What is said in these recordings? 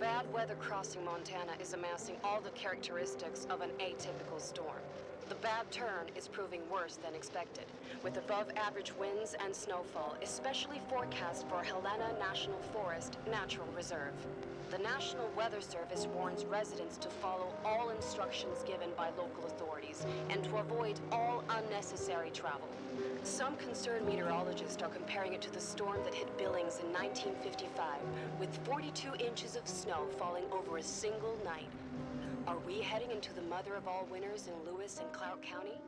Bad weather crossing Montana is amassing all the characteristics of an atypical storm. The bad turn is proving worse than expected, with above-average winds and snowfall, especially forecast for Helena National Forest Natural Reserve. The National Weather Service warns residents to follow all instructions given by local authorities and to avoid all unnecessary travel. Some concerned meteorologists are comparing it to the storm that hit Billings in 1955, with 42 inches of snow falling over a single night. Are we heading into the mother of all winters in Lewis and Clark County?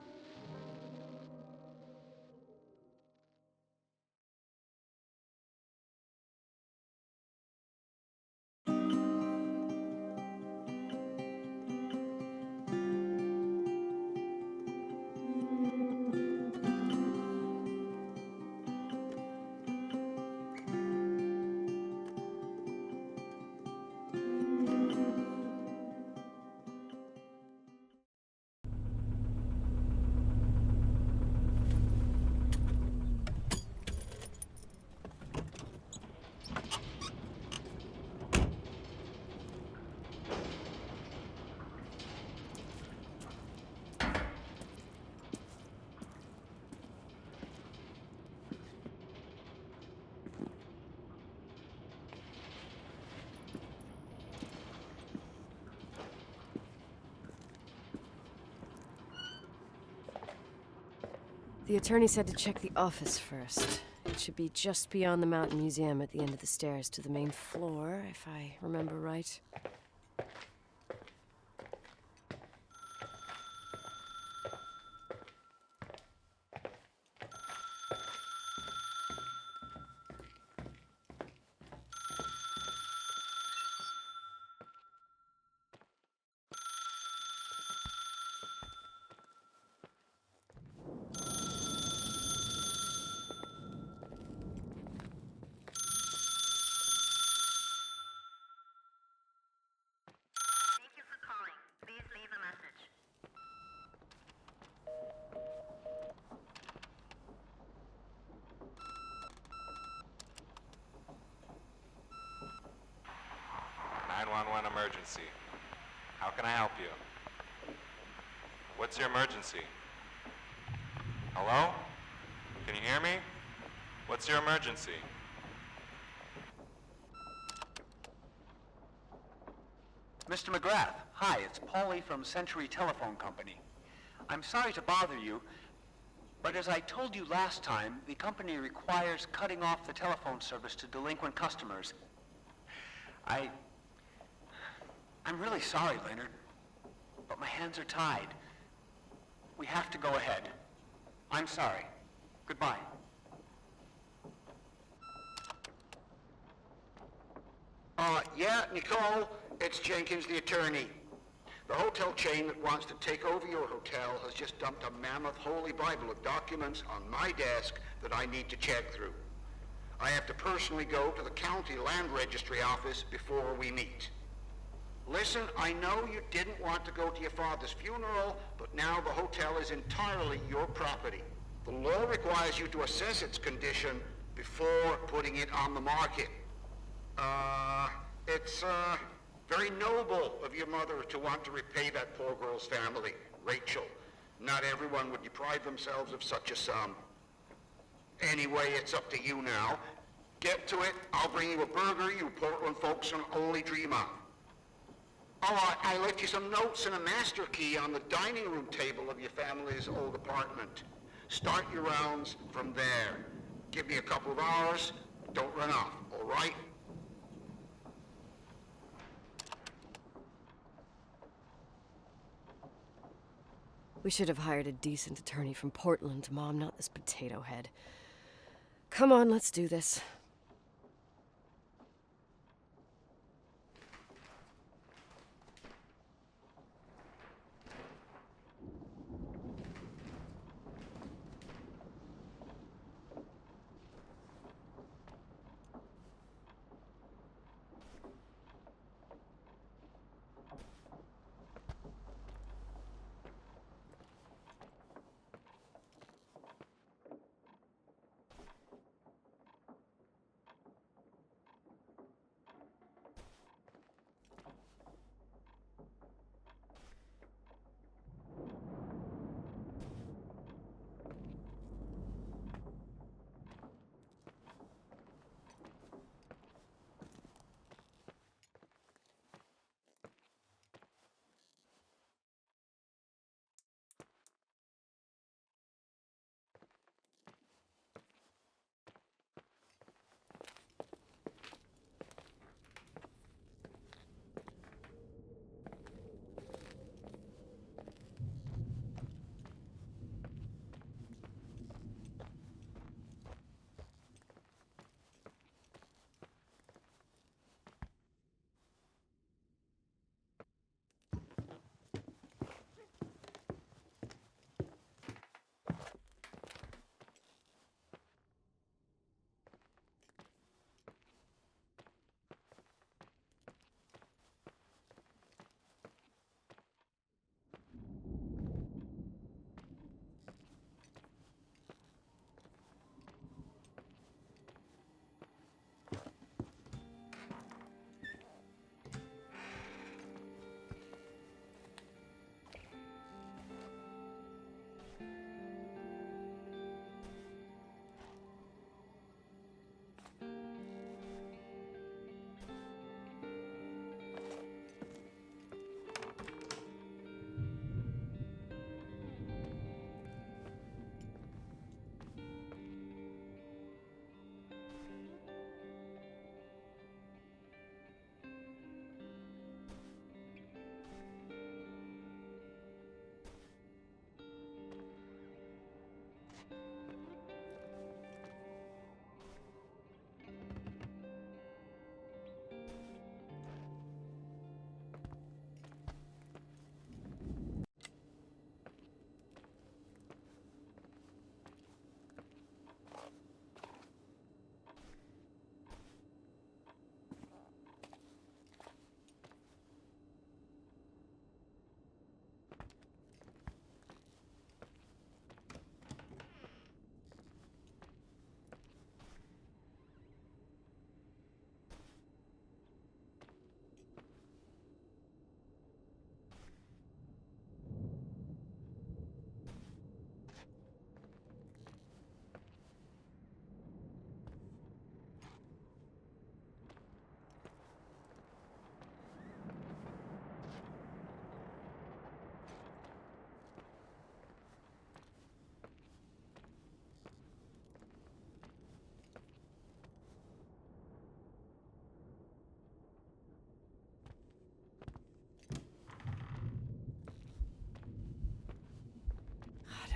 The attorney said to check the office first. It should be just beyond the Mountain Museum at the end of the stairs to the main floor, if I remember right. Thank you for calling. Please leave a message. 911 emergency. How can I help you? What's your emergency? Hello? Can you hear me? What's your emergency? Mr. McGrath, hi, it's Paulie from Century Telephone Company. I'm sorry to bother you, but as I told you last time, the company requires cutting off the telephone service to delinquent customers. I'm really sorry, Leonard, but my hands are tied. We have to go ahead. I'm sorry. Goodbye. Yeah, Nicole, it's Jenkins, the attorney. The hotel chain that wants to take over your hotel has just dumped a mammoth holy Bible of documents on my desk that I need to check through. I have to personally go to the county land registry office before we meet. Listen, I know you didn't want to go to your father's funeral, but now the hotel is entirely your property. The law requires you to assess its condition before putting it on the market. It's very noble of your mother to want to repay that poor girl's family, Rachel. Not everyone would deprive themselves of such a sum. Anyway, it's up to you now. Get to it. I'll bring you a burger you Portland folks can only dream of. Oh, I left you some notes and a master key on the dining room table of your family's old apartment. Start your rounds from there. Give me a couple of hours. Don't run off, all right? We should have hired a decent attorney from Portland, Mom, not this potato head. Come on, let's do this.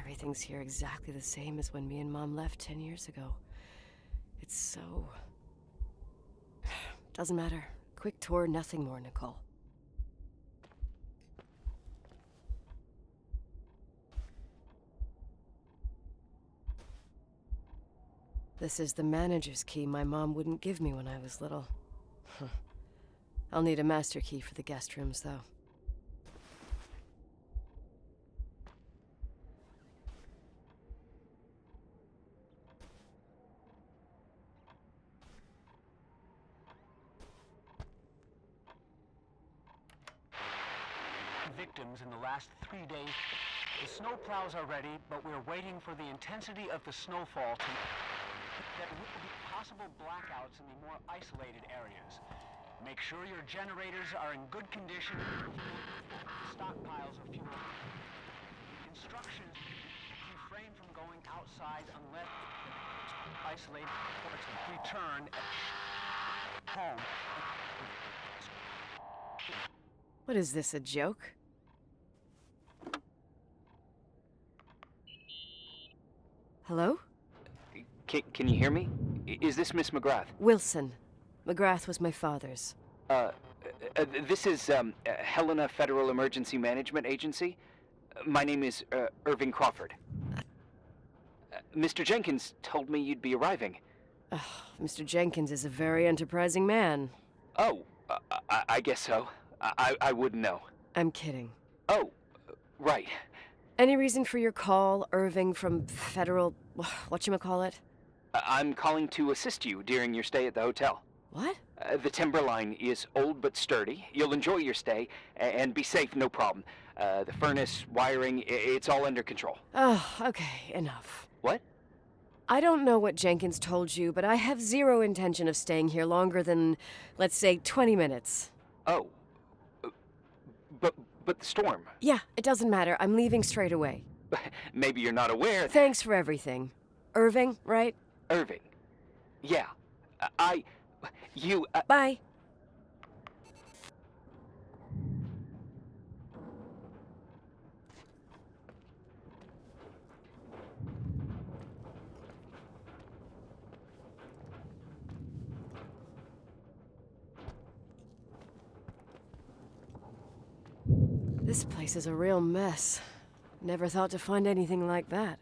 Everything's here exactly the same as when me and Mom left 10 years ago. It's so... Doesn't matter. Quick tour, nothing more, Nicole. This is the manager's key my mom wouldn't give me when I was little. I'll need a master key for the guest rooms, though. Victims in the last 3 days. The snow plows are ready, but we're waiting for the intensity of the snowfall to... There will be possible blackouts in the more isolated areas. Make sure your generators are in good condition. Stockpiles of fuel. Instructions: refrain from going outside unless isolated ports return home. What is this, a joke? Hello? Can you hear me? Is this Miss McGrath? Wilson. McGrath was my father's. This is Helena Federal Emergency Management Agency. My name is Irving Crawford. Mr. Jenkins told me you'd be arriving. Mr. Jenkins is a very enterprising man. Oh, I guess so. I wouldn't know. I'm kidding. Oh, right. Any reason for your call, Irving from Federal... whatchamacallit? I'm calling to assist you during your stay at the hotel. What? The timberline is old but sturdy. You'll enjoy your stay, and be safe, no problem. The furnace, wiring, it's all under control. Oh, okay, enough. What? I don't know what Jenkins told you, but I have zero intention of staying here longer than, let's say, 20 minutes. Oh. But the storm. Yeah, it doesn't matter. I'm leaving straight away. Maybe you're not aware. Thanks for everything. Irving, right? Irving. Yeah. You... Bye. This place is a real mess. Never thought to find anything like that.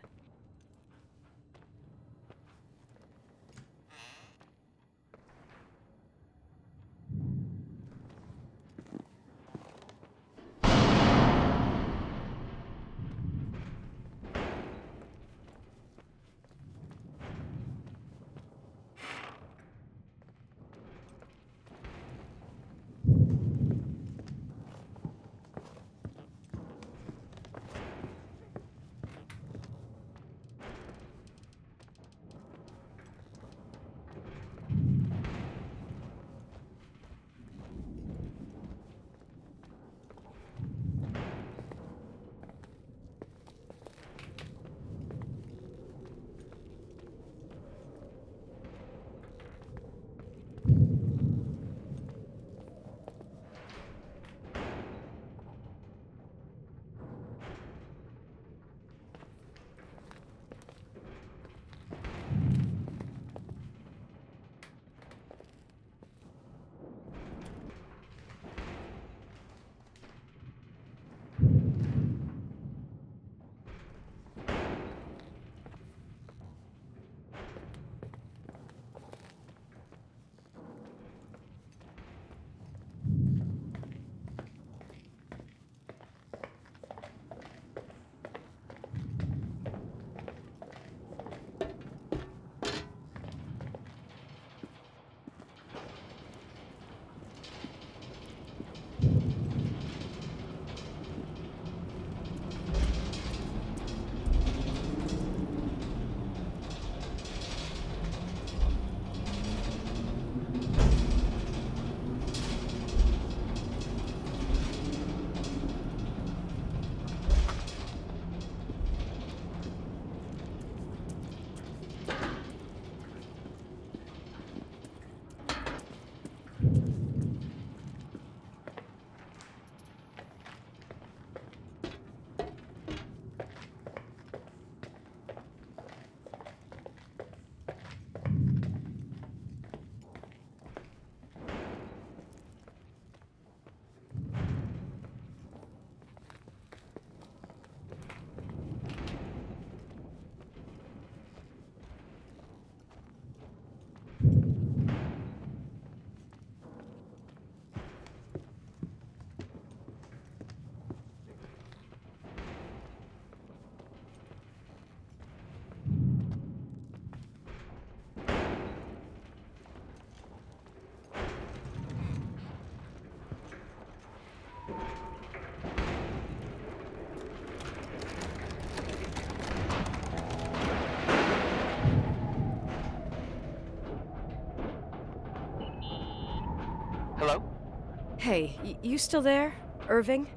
Hey, you still there, Irving?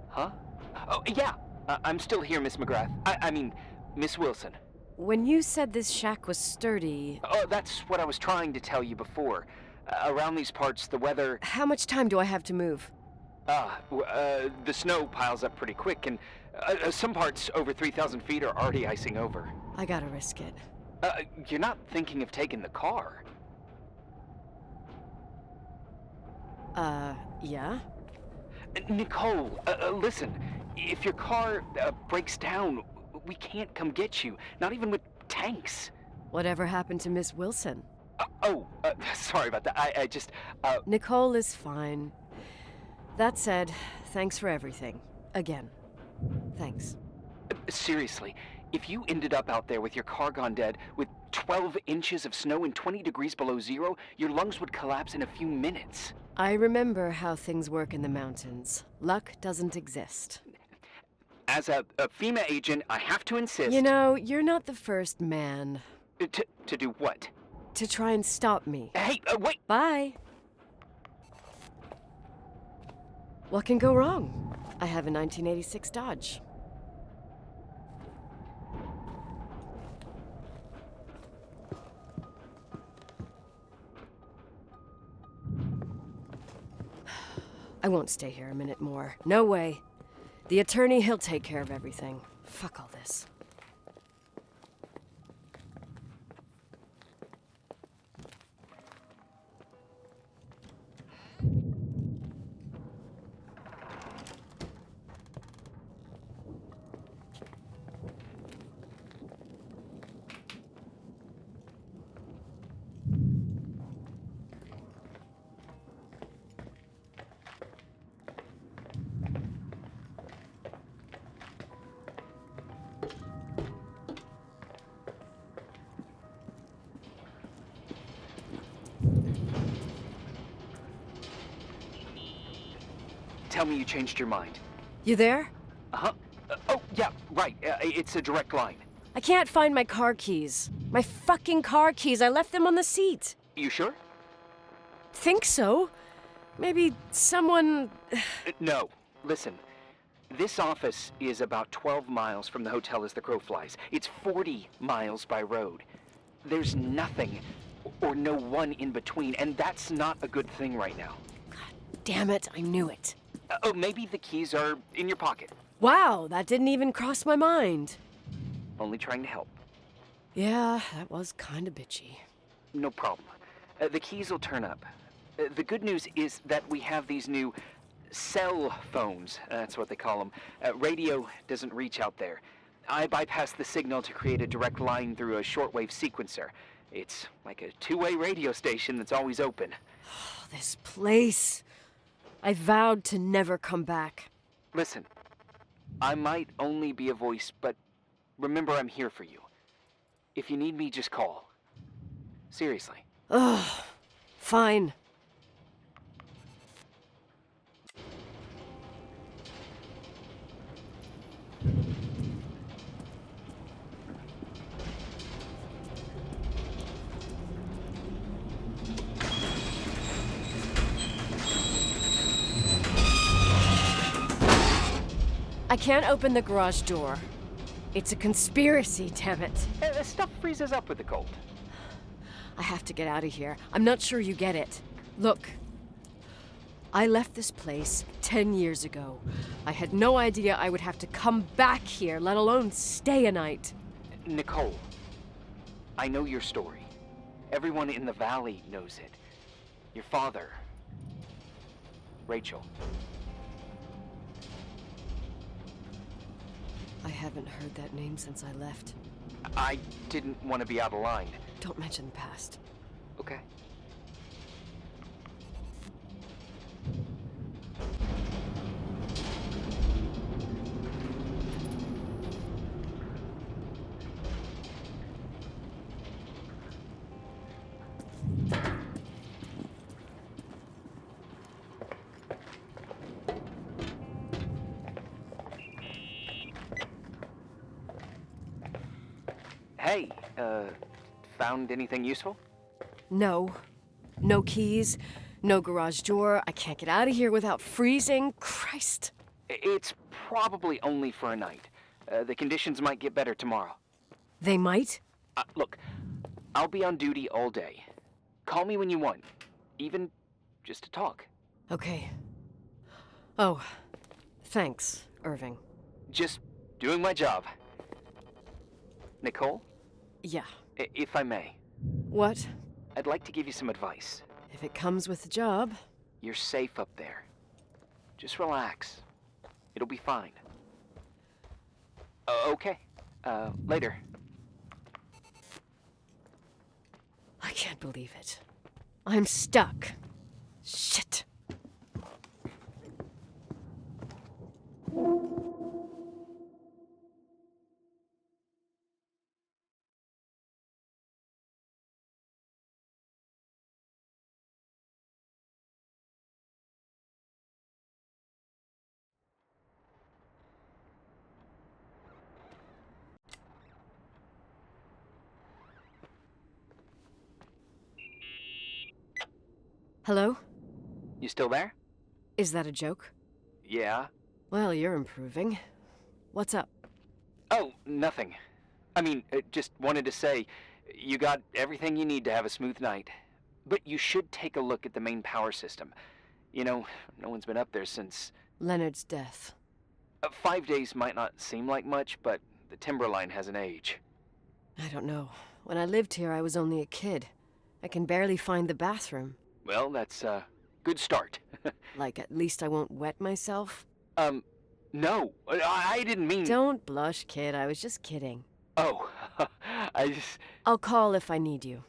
Huh? Oh, yeah. I'm still here, Miss McGrath. I mean, Miss Wilson. When you said this shack was sturdy, Oh, that's what I was trying to tell you before. Around these parts, the weather... how much time do I have to move? The snow piles up pretty quick, and some parts over 3,000 feet are already icing over. I gotta risk it. You're not thinking of taking the car? Yeah? Nicole, listen. If your car breaks down, we can't come get you. Not even with tanks. Whatever happened to Miss Wilson? Sorry about that. I just, Nicole is fine. That said, thanks for everything. Again. Thanks. Seriously, if you ended up out there with your car gone dead, with 12 inches of snow and 20 degrees below zero, your lungs would collapse in a few minutes. I remember how things work in the mountains. Luck doesn't exist. As a FEMA agent, I have to insist... You know, you're not the first man. To do what? To try and stop me. Hey, wait! Bye! What can go wrong? I have a 1986 Dodge. I won't stay here a minute more. No way. The attorney, he'll take care of everything. Fuck all this. Tell me you changed your mind. You there? Uh-huh. Oh, yeah, right. It's a direct line. I can't find my car keys. My fucking car keys. I left them on the seat. You sure? Think so. Maybe someone... No. Listen. This office is about 12 miles from the hotel as the crow flies. It's 40 miles by road. There's nothing or no one in between, and that's not a good thing right now. God damn it, I knew it. Maybe the keys are in your pocket. Wow, that didn't even cross my mind. Only trying to help. Yeah, that was kinda bitchy. No problem. The keys will turn up. The good news is that we have these new cell phones. That's what they call them. Radio doesn't reach out there. I bypass the signal to create a direct line through a shortwave sequencer. It's like a two-way radio station that's always open. Oh, this place. I vowed to never come back. Listen, I might only be a voice, but remember I'm here for you. If you need me, just call. Seriously. Ugh, fine. I can't open the garage door. It's a conspiracy, damn it. Stuff freezes up with the cold. I have to get out of here. I'm not sure you get it. Look, I left this place 10 years ago. I had no idea I would have to come back here, let alone stay a night. Nicole, I know your story. Everyone in the valley knows it. Your father, Rachel. I haven't heard that name since I left. I didn't want to be out of line. Don't mention the past. Okay. Hey, found anything useful? No. No keys, No garage door. I can't get out of here without freezing. Christ. It's probably only for a night. The conditions might get better tomorrow. They might? Look, I'll be on duty all day. Call me when you want, even just to talk. Okay. Oh, thanks, Irving. Just doing my job. Nicole, Yeah. if I may, What? I'd like to give you some advice. If it comes with the job. You're safe up there. Just relax. It'll be fine. Okay. Later. I can't believe it. I'm stuck. Shit. Hello? You still there? Is that a joke? Yeah. Well, you're improving. What's up? Oh, nothing. I mean, just wanted to say, you got everything you need to have a smooth night. But you should take a look at the main power system. You know, no one's been up there since... Leonard's death. 5 days might not seem like much, but the timberline has an age. I don't know. When I lived here, I was only a kid. I can barely find the bathroom. Well, that's a good start. Like, at least I won't wet myself? No, I didn't mean... Don't blush, kid. I was just kidding. Oh, I just... I'll call if I need you.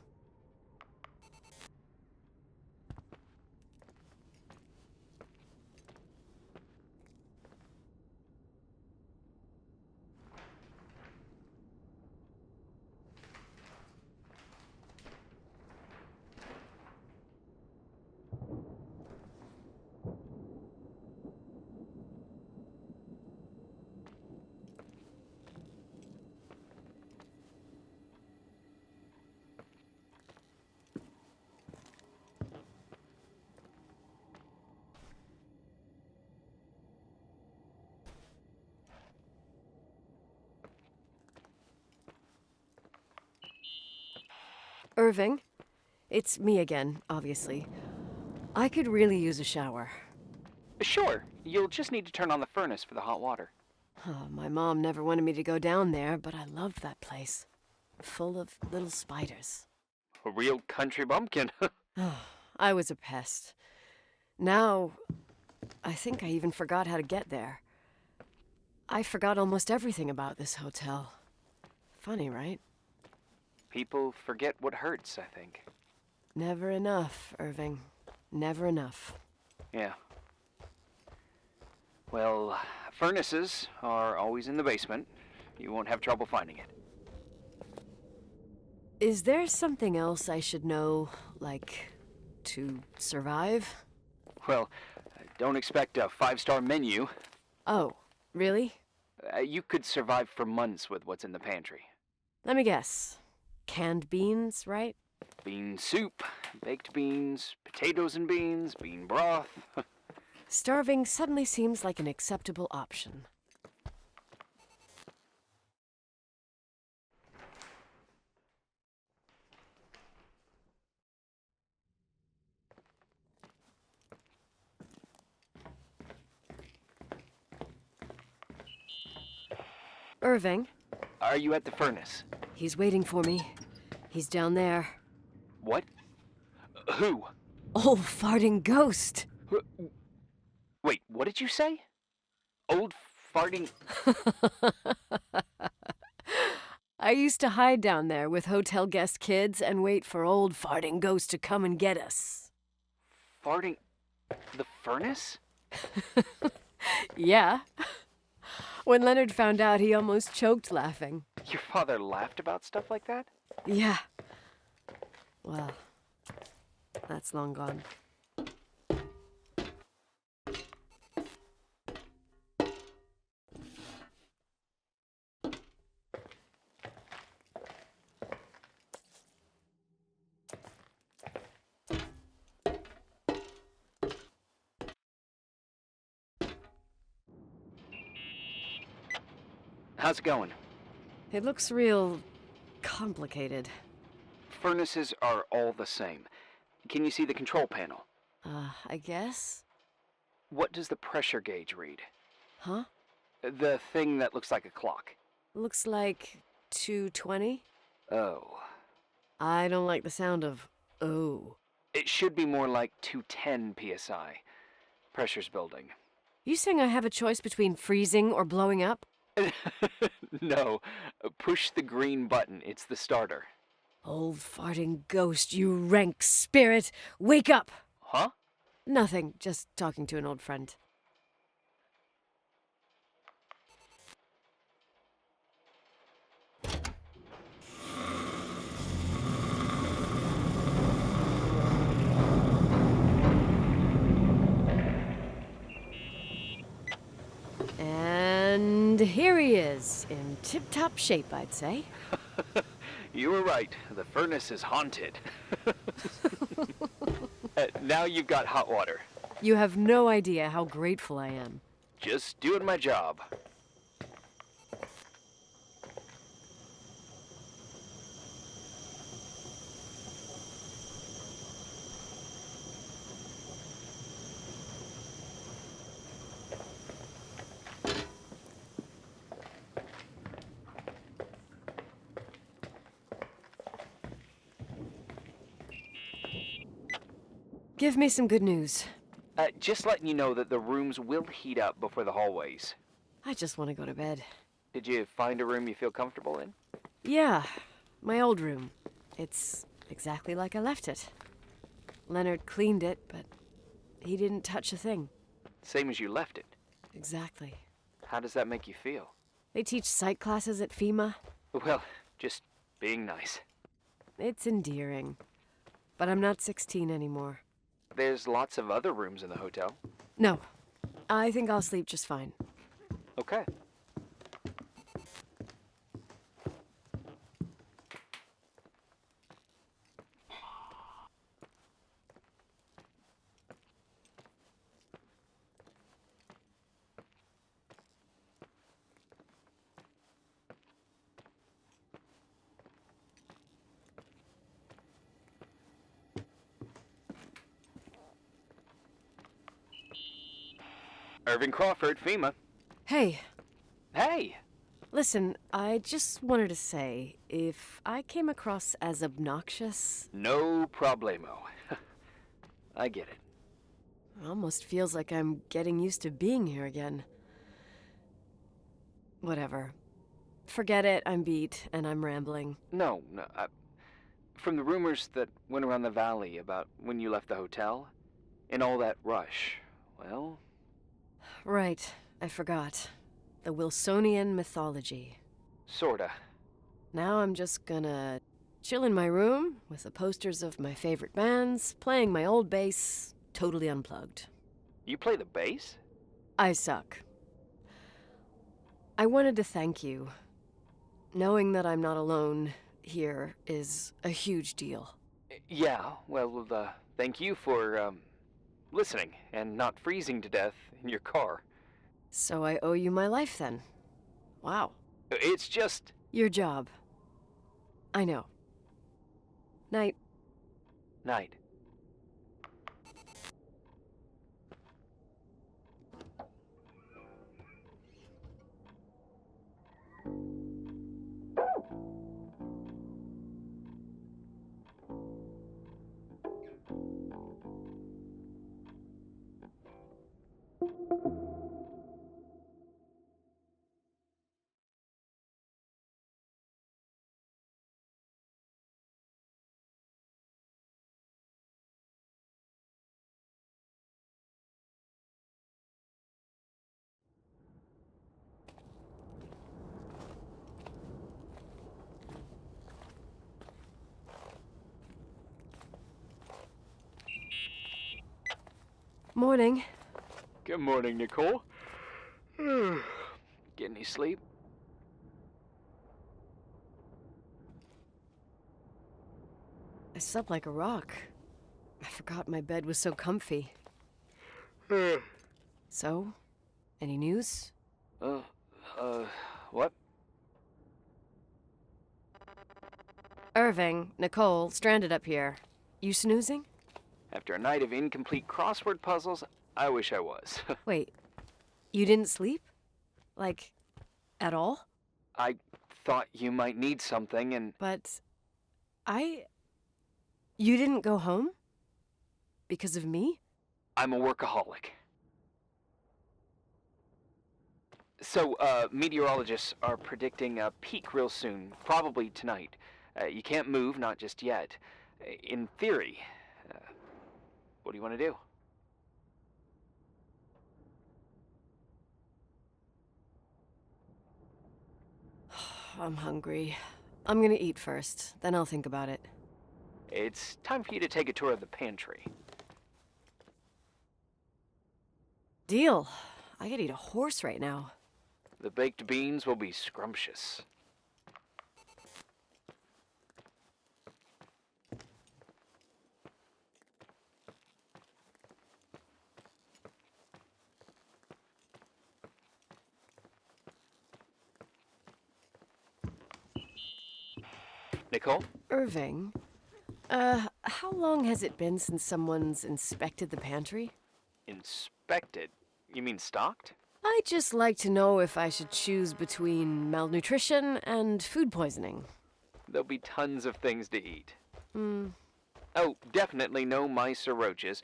Irving? It's me again, obviously. I could really use a shower. Sure, you'll just need to turn on the furnace for the hot water. Oh, my mom never wanted me to go down there, but I loved that place. Full of little spiders. A real country bumpkin. Oh, I was a pest. Now, I think I even forgot how to get there. I forgot almost everything about this hotel. Funny, right? People forget what hurts, I think. Never enough, Irving. Never enough. Yeah. Well, furnaces are always in the basement. You won't have trouble finding it. Is there something else I should know, like, to survive? Well, don't expect a 5-star menu. Oh, really? You could survive for months with what's in the pantry. Let me guess. Canned beans, right? Bean soup, baked beans, potatoes and beans, bean broth. Starving suddenly seems like an acceptable option. Irving, Are you at the furnace? he's waiting for me. He's down there. What? Who? Old farting ghost! Wait, what did you say? Old farting... I used to hide down there with hotel guest kids and wait for old farting ghost to come and get us. Farting... the furnace? Yeah. When Leonard found out, he almost choked laughing. Your father laughed about stuff like that? Yeah. Well, that's long gone. How's it going? It looks real complicated. Furnaces are all the same. Can you see the control panel? I guess? What does the pressure gauge read? Huh? The thing that looks like a clock. Looks like 220? Oh. I don't like the sound of oh. It should be more like 210 psi. Pressure's building. You saying I have a choice between freezing or blowing up? No. Push the green button. It's the starter. Old farting ghost, you rank spirit! Wake up! Huh? Nothing, just talking to an old friend. And here he is, in tip-top shape, I'd say. You were right. The furnace is haunted. Now you've got hot water. You have no idea how grateful I am. Just doing my job. Give me some good news. Just letting you know that the rooms will heat up before the hallways. I just want to go to bed. Did you find a room you feel comfortable in? Yeah, my old room. It's exactly like I left it. Leonard cleaned it, but he didn't touch a thing. Same as you left it. Exactly. How does that make you feel? They teach psych classes at FEMA. Well, just being nice. It's endearing. But I'm not 16 anymore. There's lots of other rooms in the hotel. No, I think I'll sleep just fine. Okay. Irving Crawford, FEMA. Hey, Hey! listen, I just wanted to say, if I came across as obnoxious, No problemo. I get it. it almost feels like I'm getting used to being here again. Whatever. Forget it, I'm beat, and I'm rambling. No. From the rumors that went around the valley about when you left the hotel, and all that rush, well... Right, I forgot. The Wilsonian mythology. Sorta. Now I'm just gonna chill in my room with the posters of my favorite bands, playing my old bass, totally unplugged. You play the bass? I suck. I wanted to thank you. Knowing that I'm not alone here is a huge deal. Yeah, well, thank you for, listening and not freezing to death in your car. So I owe you my life then. Wow. It's just... Your job. I know. Night. night. Morning. Good morning, Nicole. Get any sleep? I slept like a rock. I forgot my bed was so comfy. So, any news? What? Irving, Nicole, stranded up here. You snoozing? After a night of incomplete crossword puzzles, I wish I was. Wait, you didn't sleep? Like, at all? I thought you might need something, and But You didn't go home? Because of me? I'm a workaholic. So, meteorologists are predicting a peak real soon, probably tonight. You can't move, not just yet. In theory, what do you want to do? I'm hungry. I'm gonna eat first, then I'll think about it. It's time for you to take a tour of the pantry. Deal. I could eat a horse right now. The baked beans will be scrumptious. Nicole? Irving, how long has it been since someone's inspected the pantry? Inspected? You mean stocked? I'd just like to know if I should choose between malnutrition and food poisoning. There'll be tons of things to eat. Hmm. Oh, definitely no mice or roaches.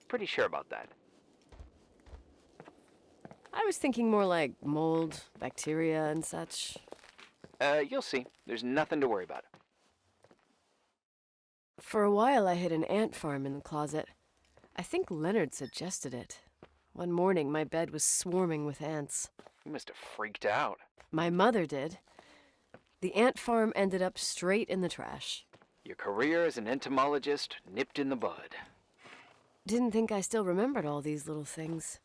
Pretty sure about that. I was thinking more like mold, bacteria, and such. You'll see. There's nothing to worry about. For a while, I hid an ant farm in the closet. I think Leonard suggested it. One morning, my bed was swarming with ants. You must have freaked out. My mother did. The ant farm ended up straight in the trash. Your career as an entomologist nipped in the bud. Didn't think I still remembered all these little things.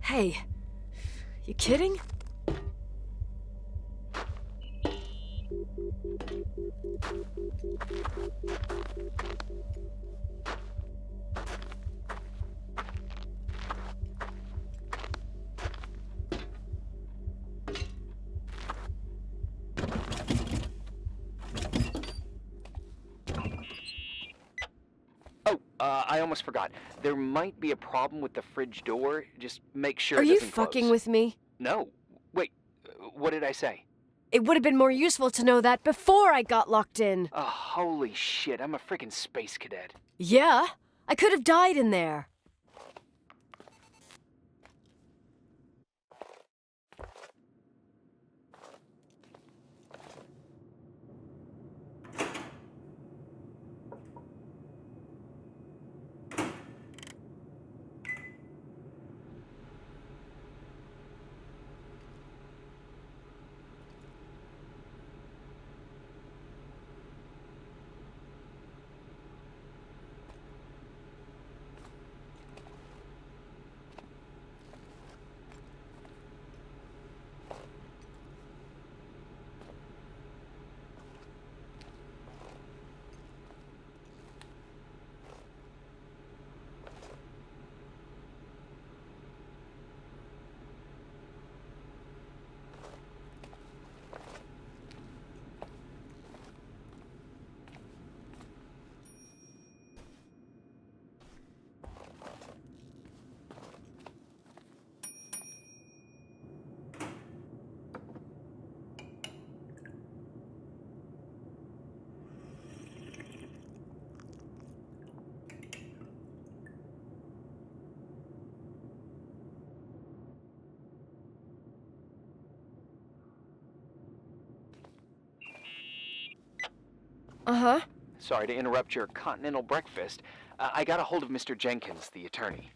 Hey, you kidding? Oh, I almost forgot. There might be a problem with the fridge door. Just make sure Are it you doesn't fucking close. with me? No. Wait, what did I say? It would have been more useful to know that before I got locked in. Oh, holy shit, I'm a freaking space cadet. Yeah, I could have died in there. Uh-huh. Sorry to interrupt your continental breakfast. I got a hold of Mr. Jenkins, the attorney.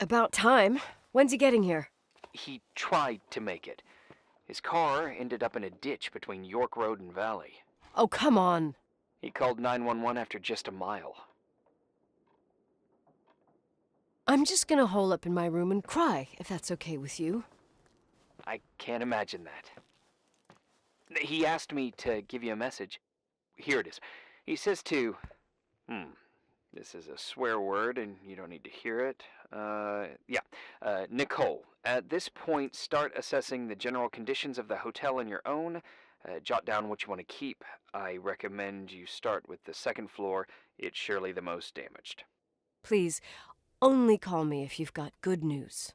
About time. When's he getting here? He tried to make it. His car ended up in a ditch between York Road and Valley. Oh, come on. He called 911 after just a mile. I'm just gonna hole up in my room and cry, if that's okay with you. I can't imagine that. He asked me to give you a message. Here it is. He says to... This is a swear word, and you don't need to hear it. Nicole, at this point, start assessing the general conditions of the hotel on your own. Jot down what you want to keep. I recommend you start with the second floor. It's surely the most damaged. Please, only call me if you've got good news.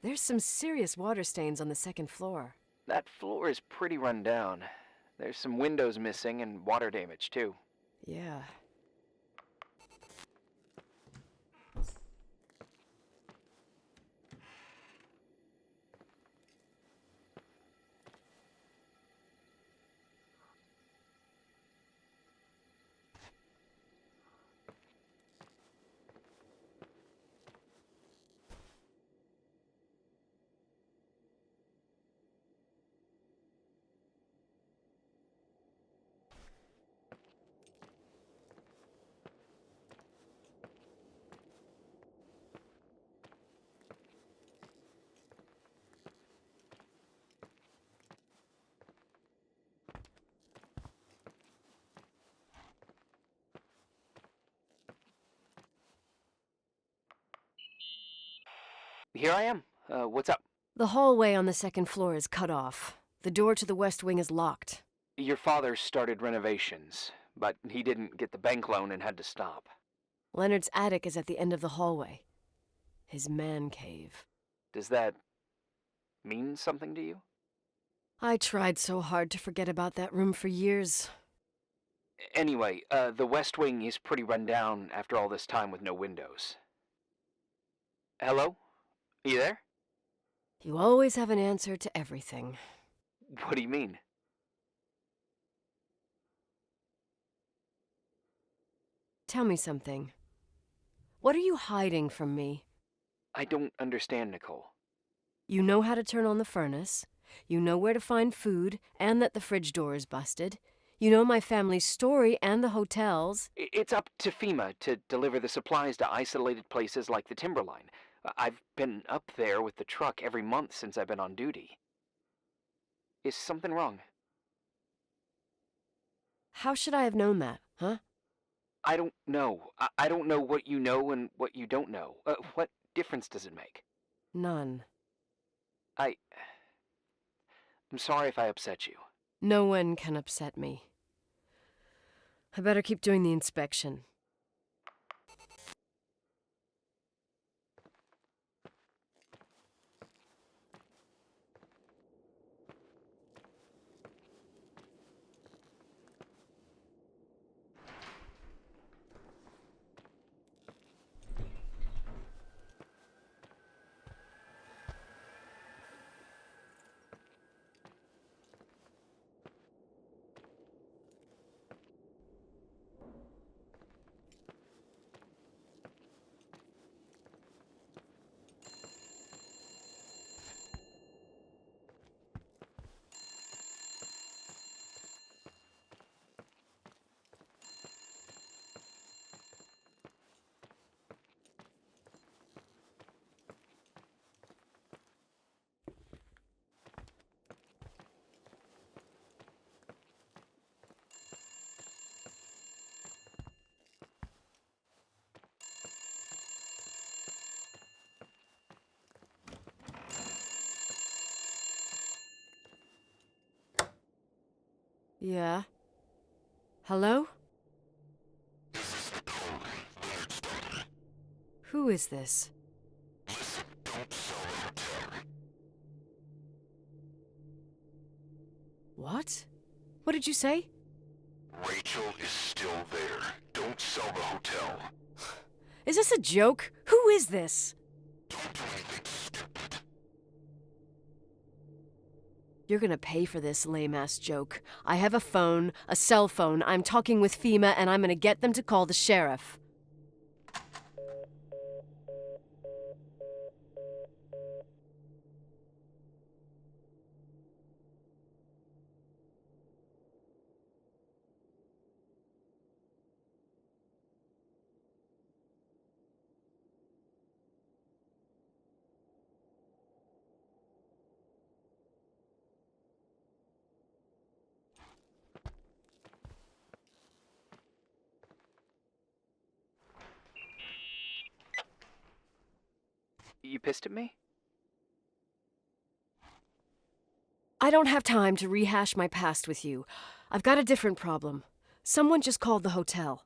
There's some serious water stains on the second floor. That floor is pretty run down. There's some windows missing and water damage, too. Yeah. Here I am. What's up? The hallway on the second floor is cut off. The door to the west wing is locked. Your father started renovations, but he didn't get the bank loan and had to stop. Leonard's attic is at the end of the hallway. His man cave. Does that mean something to you? I tried so hard to forget about that room for years. Anyway, the west wing is pretty run down after all this time with no windows. Hello? You there? You always have an answer to everything. What do you mean? Tell me something. What are you hiding from me? I don't understand, Nicole. You know how to turn on the furnace. You know where to find food, and that the fridge door is busted. You know my family's story and the hotel's. It's up to FEMA to deliver the supplies to isolated places like the Timberline. I've been up there with the truck every month since I've been on duty. Is something wrong? How should I have known that, huh? I don't know. I don't know what you know and what you don't know. What difference does it make? None. I'm sorry if I upset you. No one can upset me. I better keep doing the inspection. Yeah. Hello? Who is this? What? What did you say? Rachel is still there. Don't sell the hotel. Is this a joke? Who is this? Don't do anything stupid. You're gonna pay for this lame-ass joke. I have a phone, a cell phone. I'm talking with FEMA, and I'm gonna get them to call the sheriff. You pissed at me? I don't have time to rehash my past with you. I've got a different problem. Someone just called the hotel.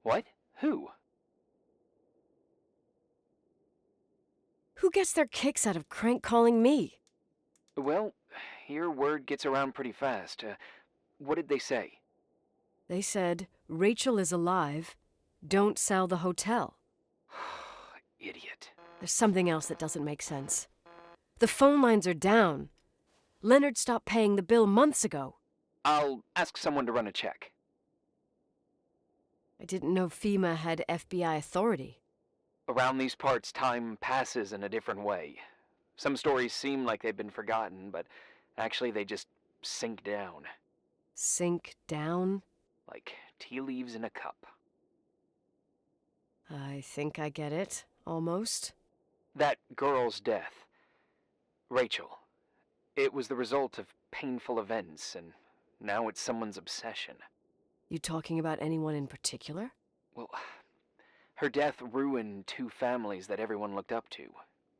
What? Who? Who gets their kicks out of crank calling me? Well, your word gets around pretty fast. What did they say? They said, Rachel is alive. Don't sell the hotel. Idiot. There's something else that doesn't make sense. The phone lines are down. Leonard stopped paying the bill months ago. I'll ask someone to run a check. I didn't know FEMA had FBI authority. Around these parts, time passes in a different way. Some stories seem like they've been forgotten, but actually they just sink down. Sink down? Like tea leaves in a cup. I think I get it, almost. That girl's death. Rachel. It was the result of painful events, and now it's someone's obsession. You talking about anyone in particular? Well, her death ruined two families that everyone looked up to.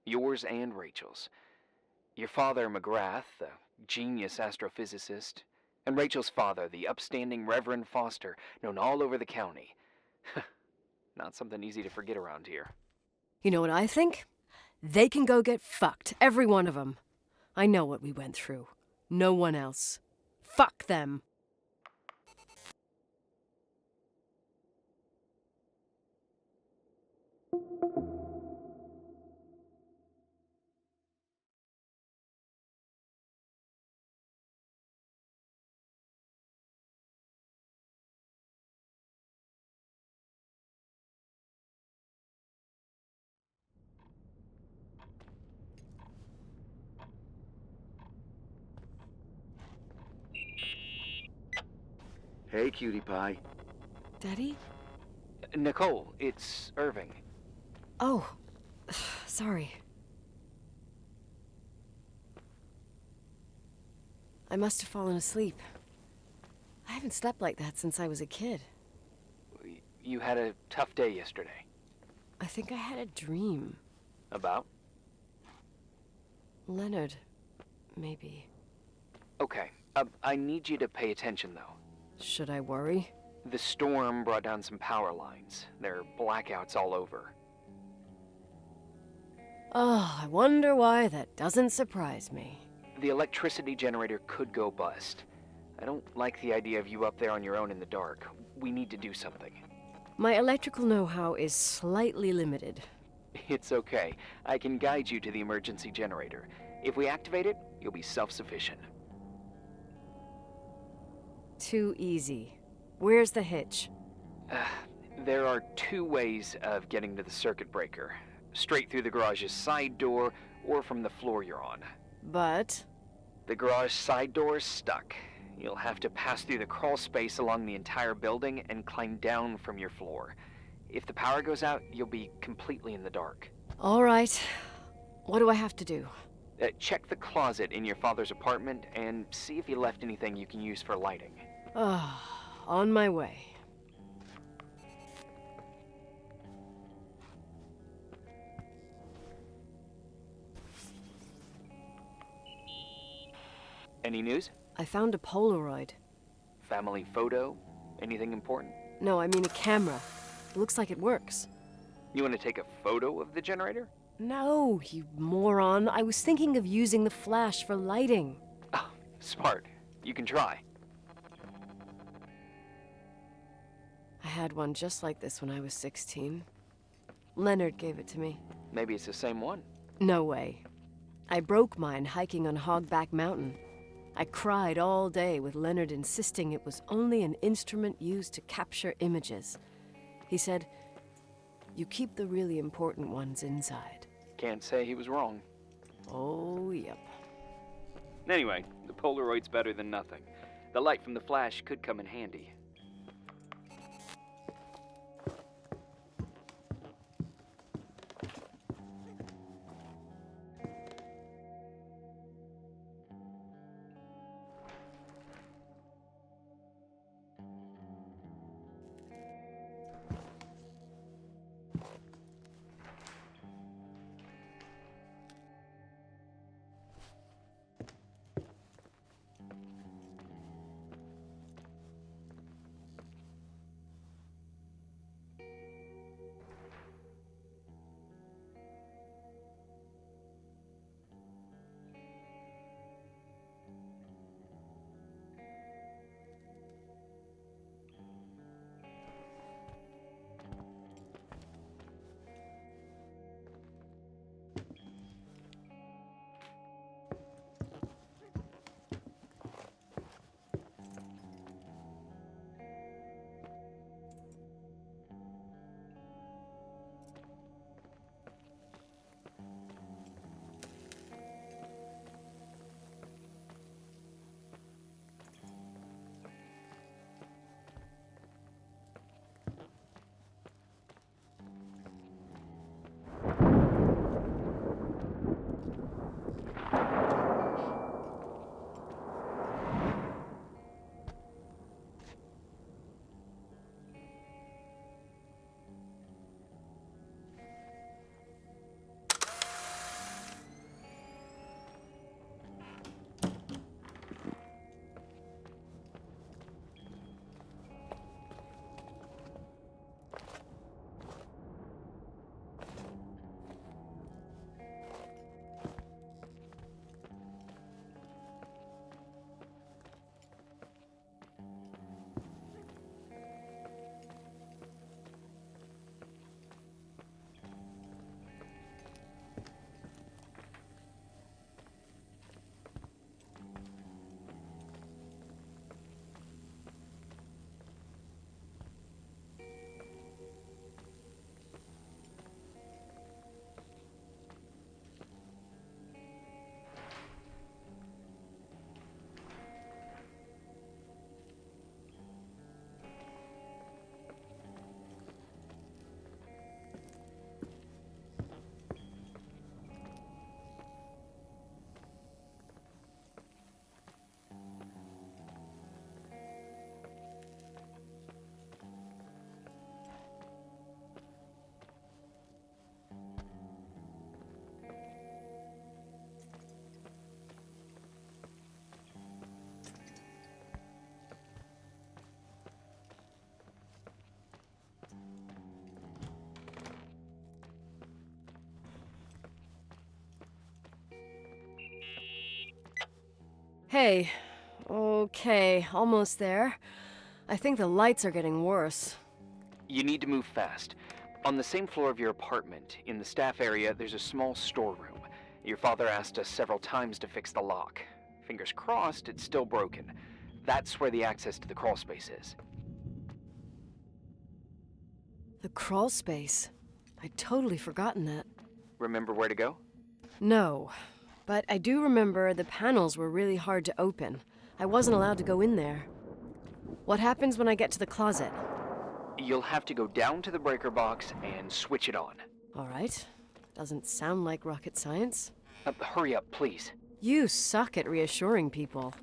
Yours and Rachel's. Your father, McGrath, the genius astrophysicist, and Rachel's father, the upstanding Reverend Foster, known all over the county. Not something easy to forget around here. You know what I think? They can go get fucked, every one of them. I know what we went through. No one else. Fuck them. Hey, cutie pie. Daddy? Nicole, it's Irving. Oh, sorry. I must have fallen asleep. I haven't slept like that since I was a kid. You had a tough day yesterday. I think I had a dream. About? Leonard, maybe. Okay, I need you to pay attention, though. Should I worry? The storm brought down some power lines. There are blackouts all over. Oh, I wonder why that doesn't surprise me. The electricity generator could go bust. I don't like the idea of you up there on your own in the dark. We need to do something. My electrical know-how is slightly limited. It's okay. I can guide you to the emergency generator. If we activate it, you'll be self-sufficient. Too easy. Where's the hitch? There are two ways of getting to the circuit breaker. Straight through the garage's side door, or from the floor you're on. But... The garage side door is stuck. You'll have to pass through the crawl space along the entire building and climb down from your floor. If the power goes out, you'll be completely in the dark. all right. What do I have to do? Check the closet in your father's apartment and see if he left anything you can use for lighting. On my way. Any news? I found a Polaroid. Family photo? Anything important? No, I mean a camera. It looks like it works. You want to take a photo of the generator? No, you moron. I was thinking of using the flash for lighting. Oh, smart. You can try. I had one just like this when I was 16. Leonard gave it to me. Maybe it's the same one. No way. I broke mine hiking on Hogback Mountain. I cried all day with Leonard insisting it was only an instrument used to capture images. He said, "You keep the really important ones inside." Can't say he was wrong. Oh, yep. Anyway, the Polaroid's better than nothing. The light from the flash could come in handy. Hey. Okay, almost there. I think the lights are getting worse. You need to move fast. On the same floor of your apartment, in the staff area, there's a small storeroom. Your father asked us several times to fix the lock. Fingers crossed, it's still broken. That's where the access to the crawl space is. The crawl space. I'd totally forgotten that. Remember where to go? No, but I do remember the panels were really hard to open. I wasn't allowed to go in there. What happens when I get to the closet? You'll have to go down to the breaker box and switch it on. All right. Doesn't sound like rocket science. Hurry up, please. You suck at reassuring people.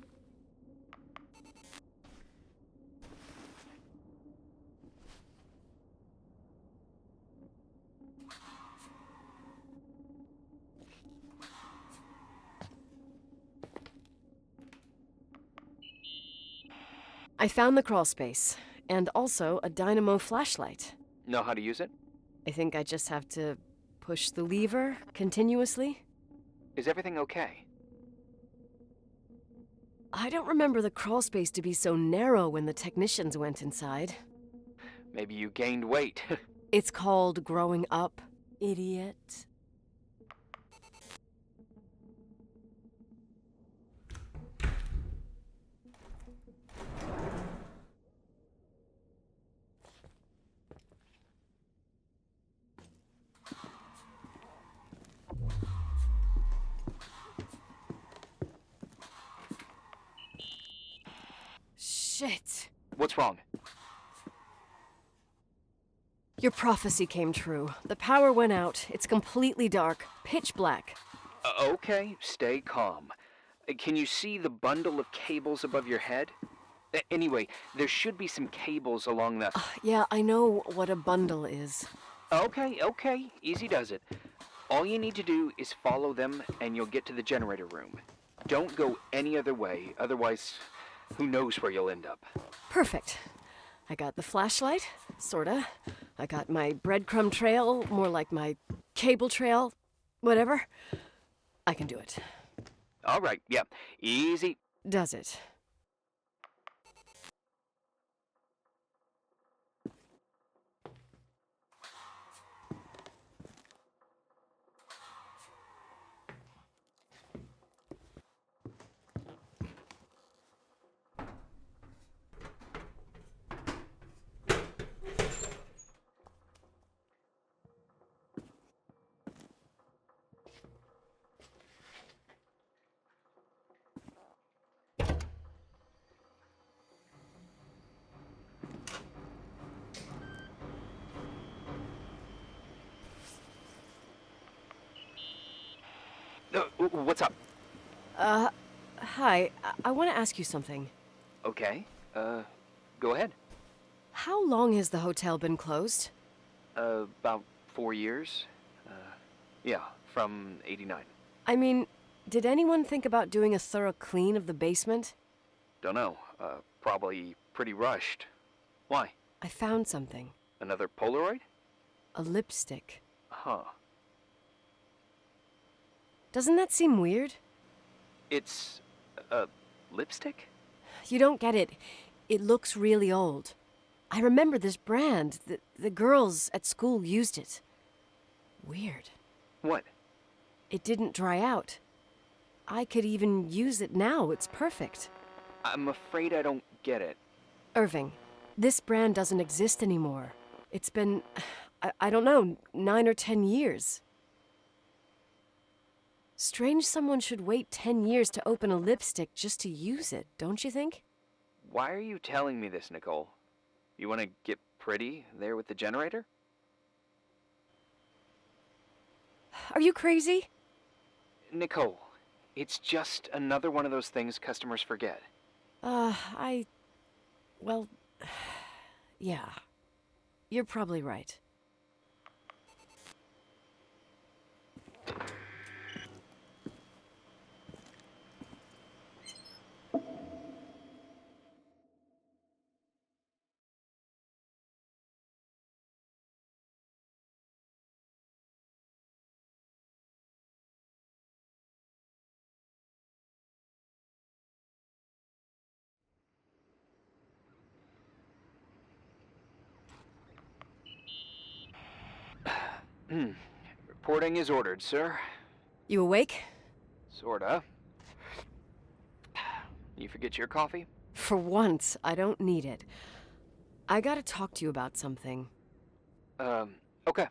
I found the crawl space, and also a dynamo flashlight. Know how to use it? I think I just have to push the lever continuously. Is everything okay? I don't remember the crawl space to be so narrow when the technicians went inside. Maybe you gained weight. It's called growing up, idiot. Shit. What's wrong? Your prophecy came true. The power went out. It's completely dark, pitch black. Okay, stay calm. Can you see the bundle of cables above your head? Anyway, there should be some cables along the... Yeah, I know what a bundle is. Okay, easy does it. All you need to do is follow them and you'll get to the generator room. Don't go any other way, otherwise, who knows where you'll end up. Perfect. I got the flashlight, sorta. I got my breadcrumb trail, more like my cable trail, whatever. I can do it. All right, yeah, easy. Does it? What's up? Hi. I want to ask you something. Okay, go ahead. How long has the hotel been closed? About 4 years. Yeah, from 89. I mean, did anyone think about doing a thorough clean of the basement? Don't know, probably pretty rushed. Why? I found something. Another Polaroid? A lipstick. Huh. Doesn't that seem weird? It's a lipstick? You don't get it. It looks really old. I remember this brand. The girls at school used it. Weird. What? It didn't dry out. I could even use it now. It's perfect. I'm afraid I don't get it. Irving, this brand doesn't exist anymore. It's been, I don't know, 9 or 10 years. Strange someone should wait 10 years to open a lipstick just to use it, don't you think? Why are you telling me this, Nicole? You want to get pretty there with the generator? Are you crazy? Nicole, it's just another one of those things customers forget. Well, yeah. You're probably right. Reporting is ordered, sir. You awake? Sorta. You forget your coffee? For once, I don't need it. I gotta talk to you about something. Okay.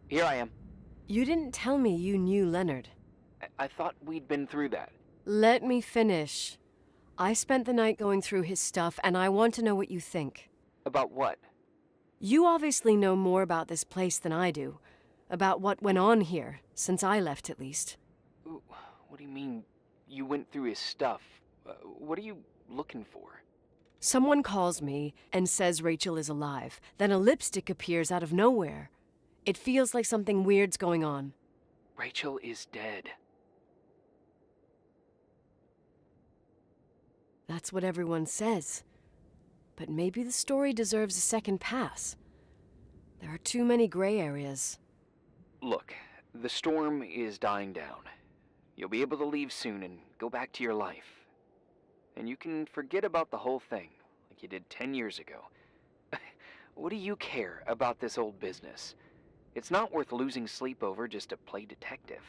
Here I am. You didn't tell me you knew Leonard. I thought we'd been through that. Let me finish. I spent the night going through his stuff, and I want to know what you think. About what? You obviously know more about this place than I do. About what went on here, since I left at least. What do you mean, you went through his stuff? What are you looking for? Someone calls me and says Rachel is alive. Then a lipstick appears out of nowhere. It feels like something weird's going on. Rachel is dead. That's what everyone says. But maybe the story deserves a second pass. There are too many gray areas. Look, the storm is dying down. You'll be able to leave soon and go back to your life. And you can forget about the whole thing, like you did 10 years ago. What do you care about this old business? It's not worth losing sleep over just to play detective.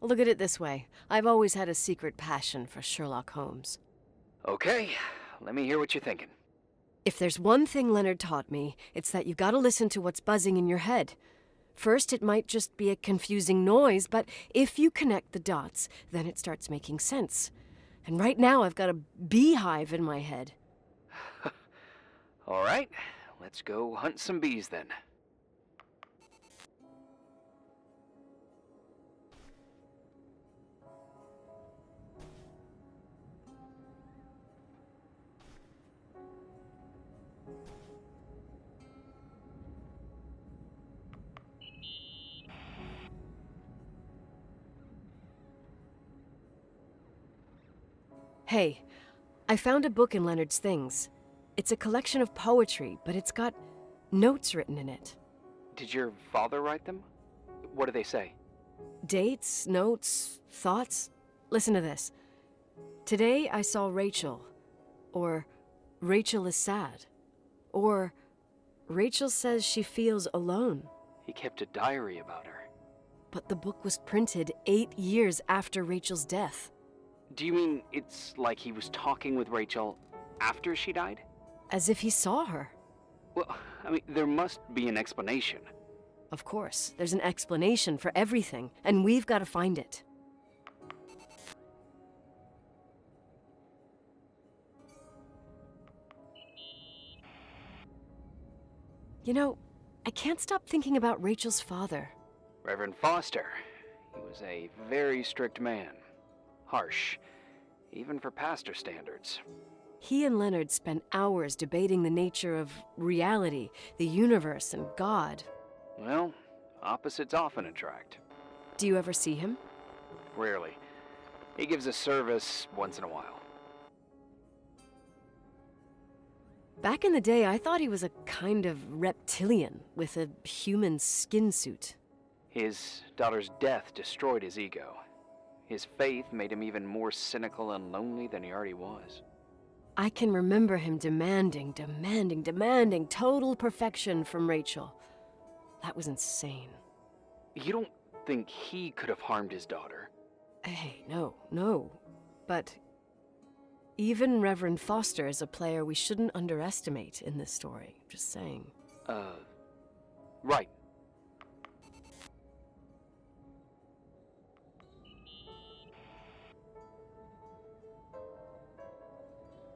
Look at it this way. I've always had a secret passion for Sherlock Holmes. Okay, let me hear what you're thinking. If there's one thing Leonard taught me, it's that you gotta listen to what's buzzing in your head. First, it might just be a confusing noise, but if you connect the dots, then it starts making sense. And right now, I've got a beehive in my head. All right, let's go hunt some bees then. Hey, I found a book in Leonard's things. It's a collection of poetry, but it's got notes written in it. Did your father write them? What do they say? Dates, notes, thoughts. Listen to this. Today I saw Rachel. Or Rachel is sad. Or Rachel says she feels alone. He kept a diary about her. But the book was printed 8 years after Rachel's death. Do you mean it's like he was talking with Rachel after she died? As if he saw her. Well, I mean, there must be an explanation. Of course, there's an explanation for everything, and we've got to find it. You know, I can't stop thinking about Rachel's father. Reverend Foster. He was a very strict man. Harsh, even for pastor standards. He and Leonard spent hours debating the nature of reality, the universe, and God. Well, opposites often attract. Do you ever see him? Rarely. He gives a service once in a while. Back in the day, I thought he was a kind of reptilian with a human skin suit. His daughter's death destroyed his ego. His faith made him even more cynical and lonely than he already was. I can remember him demanding total perfection from Rachel. That was insane. You don't think he could have harmed his daughter? Hey, no. But even Reverend Foster is a player we shouldn't underestimate in this story. Just saying. Right.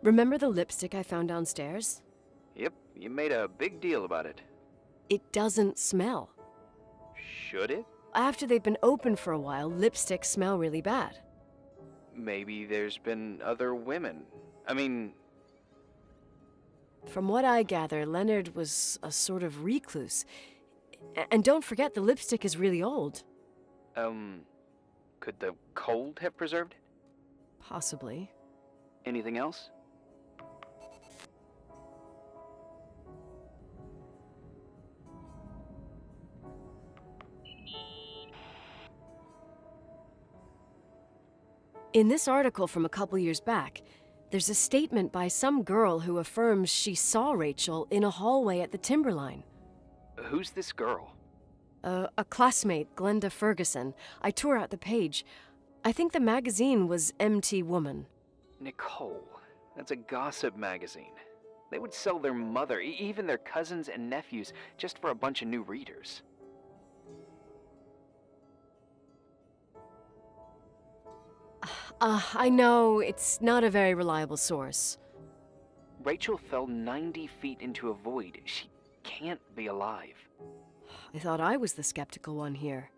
Remember the lipstick I found downstairs? Yep, you made a big deal about it. It doesn't smell. Should it? After they've been open for a while, lipsticks smell really bad. Maybe there's been other women. I mean... From what I gather, Leonard was a sort of recluse. And don't forget, the lipstick is really old. Could the cold have preserved it? Possibly. Anything else? In this article from a couple years back, there's a statement by some girl who affirms she saw Rachel in a hallway at the Timberline. Who's this girl? A classmate, Glenda Ferguson. I tore out the page. I think the magazine was MT Woman. Nicole. That's a gossip magazine. They would sell their mother, even their cousins and nephews, just for a bunch of new readers. I know, it's not a very reliable source. Rachel fell 90 feet into a void. She can't be alive. I thought I was the skeptical one here.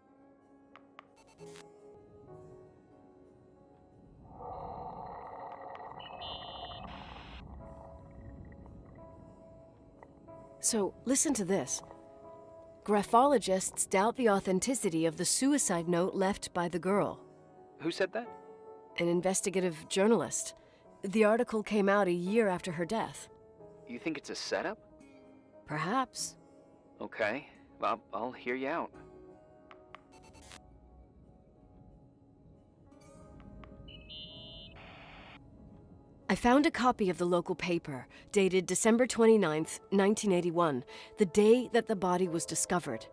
So, listen to this. graphologists doubt the authenticity of the suicide note left by the girl. Who said that? An investigative journalist. The article came out a year after her death. You think it's a setup? Perhaps. Okay, well, I'll hear you out. I found a copy of the local paper, dated December 29th, 1981, the day that the body was discovered.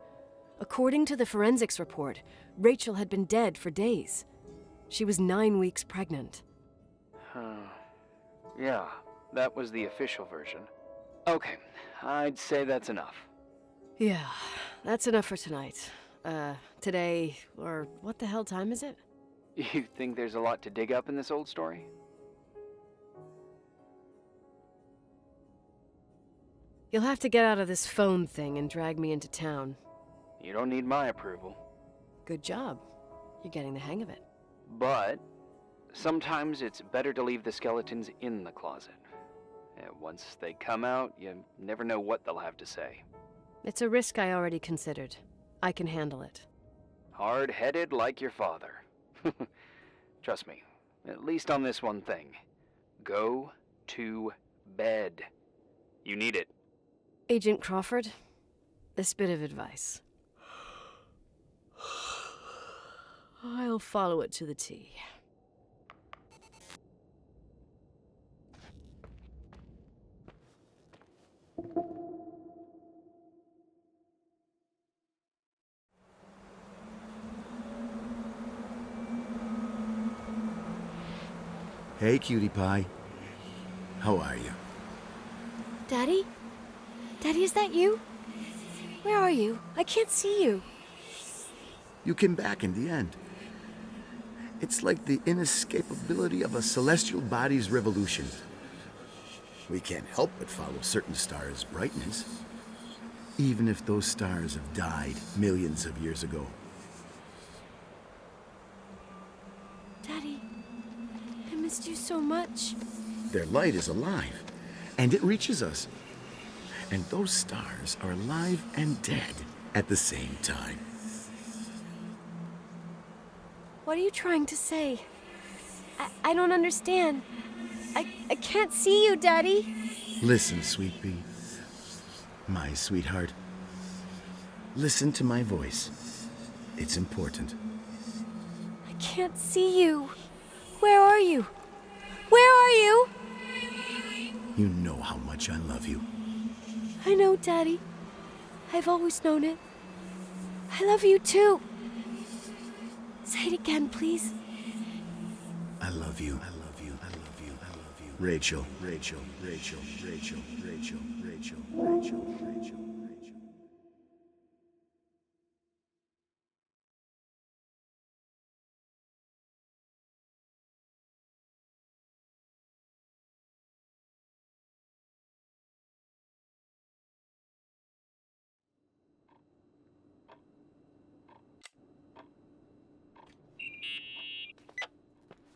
According to the forensics report, Rachel had been dead for days. She was 9 weeks pregnant. Yeah, that was the official version. Okay, I'd say that's enough. Yeah, that's enough for tonight. Today, or what the hell time is it? You think there's a lot to dig up in this old story? You'll have to get out of this phone thing and drag me into town. You don't need my approval. Good job. You're getting the hang of it. But sometimes it's better to leave the skeletons in the closet. Once they come out, you never know what they'll have to say. It's a risk I already considered. I can handle it. Hard-headed like your father. Trust me, at least on this one thing. Go to bed. You need it. Agent Crawford, this bit of advice. I'll follow it to the T. Hey, cutie pie. How are you? Daddy? Daddy, is that you? Where are you? I can't see you. You came back in the end. It's like the inescapability of a celestial body's revolution. We can't help but follow certain stars' brightness, even if those stars have died millions of years ago. Daddy, I missed you so much. Their light is alive, and it reaches us. And those stars are alive and dead at the same time. What are you trying to say? I don't understand. I can't see you, Daddy. Listen, sweet pea. My sweetheart. Listen to my voice. It's important. I can't see you. Where are you? Where are you? You know how much I love you. I know, Daddy. I've always known it. I love you too. Say it again, please. I love you. I love you. I love you. I love you. Rachel. Rachel. Rachel. Rachel. Rachel. Rachel. Rachel. Rachel.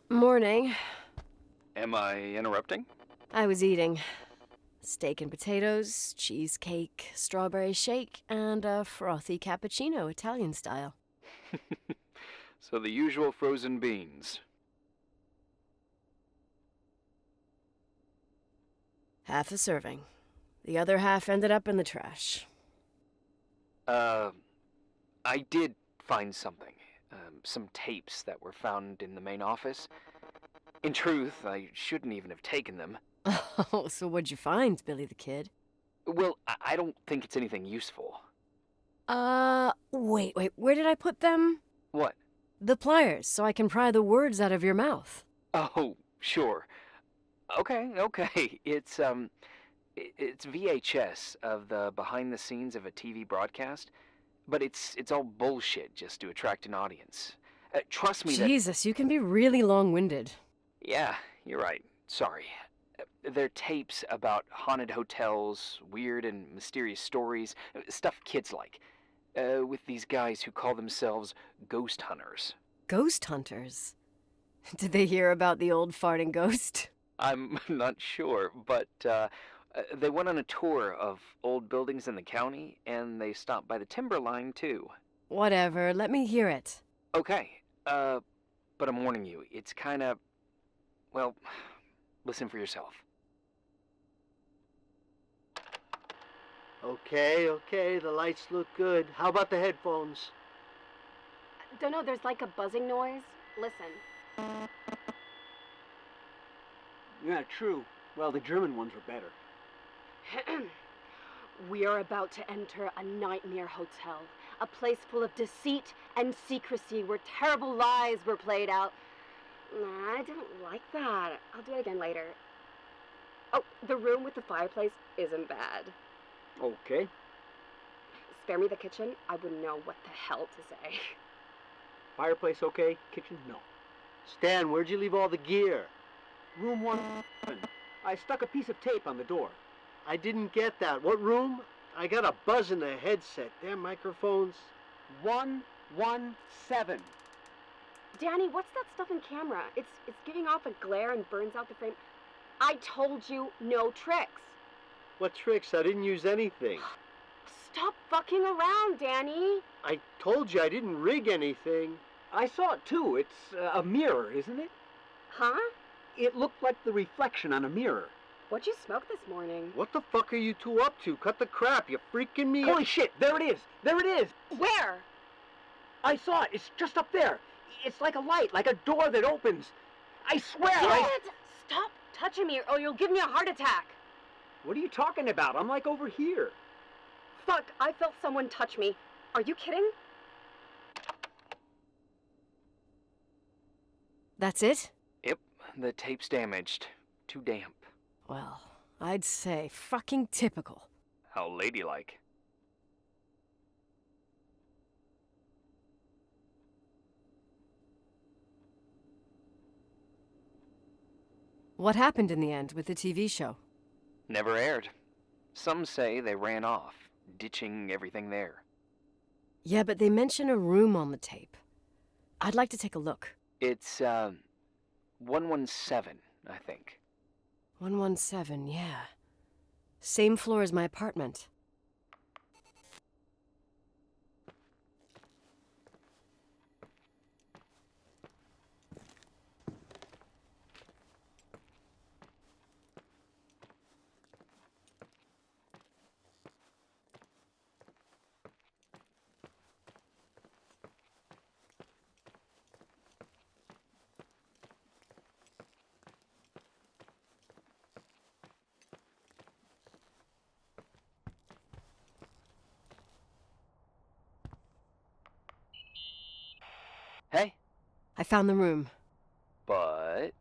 Morning. Am I interrupting? I was eating steak and potatoes, cheesecake, strawberry shake, and a frothy cappuccino, Italian style. So the usual frozen beans. Half a serving. The other half ended up in the trash. I did find something. Some tapes that were found in the main office. In truth, I shouldn't even have taken them. Oh, so what'd you find, Billy the Kid? Well, I don't think it's anything useful. Wait, where did I put them? What? The pliers, so I can pry the words out of your mouth. Oh, sure. Okay. It's VHS of the behind the scenes of a TV broadcast, but it's all bullshit just to attract an audience. Trust me Jesus, you can be really long-winded. Yeah, you're right. Sorry. They're tapes about haunted hotels, weird and mysterious stories, stuff kids like, with these guys who call themselves ghost hunters. Ghost hunters? Did they hear about the old farting ghost? I'm not sure, but They went on a tour of old buildings in the county, and they stopped by the timber line, too. Whatever, let me hear it. Okay, but I'm warning you, it's kinda... well, listen for yourself. Okay, the lights look good. How about the headphones? Don't know, there's like a buzzing noise. Listen. Yeah, true. Well, the German ones were better. We are about to enter a nightmare hotel. A place full of deceit and secrecy where terrible lies were played out. Nah, I don't like that. I'll do it again later. Oh, the room with the fireplace isn't bad. Okay. Spare me the kitchen. I wouldn't know what the hell to say. Fireplace okay, kitchen no. Stan, where'd you leave all the gear? Room 111. I stuck a piece of tape on the door. I didn't get that. What room? I got a buzz in the headset. Damn microphones. 117. Danny, what's that stuff in camera? It's giving off a glare and burns out the frame. I told you no tricks. What tricks? I didn't use anything. Stop fucking around, Danny. I told you I didn't rig anything. I saw it too. It's a mirror, isn't it? Huh? It looked like the reflection on a mirror. What'd you smoke this morning? What the fuck are you two up to? Cut the crap. You're freaking me. Holy shit, there it is. There it is. Where? I saw it. It's just up there. It's like a light, like a door that opens. I swear. Stop touching me or you'll give me a heart attack. What are you talking about? I'm like over here. Fuck, I felt someone touch me. Are you kidding? That's it? Yep, the tape's damaged. Too damp. Well, I'd say fucking typical. How ladylike. What happened in the end with the TV show? Never aired. Some say they ran off, ditching everything there. Yeah, but they mention a room on the tape. I'd like to take a look. It's, 117, I think. 117, yeah. Same floor as my apartment. Hey? I found the room. But...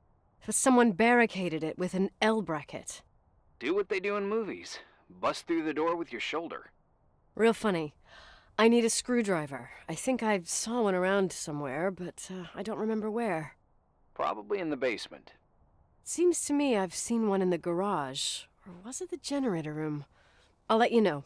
someone barricaded it with an L bracket. do what they do in movies. Bust through the door with your shoulder. Real funny. I need a screwdriver. I think I saw one around somewhere, but I don't remember where. Probably in the basement. Seems to me I've seen one in the garage. Or was it the generator room? I'll let you know.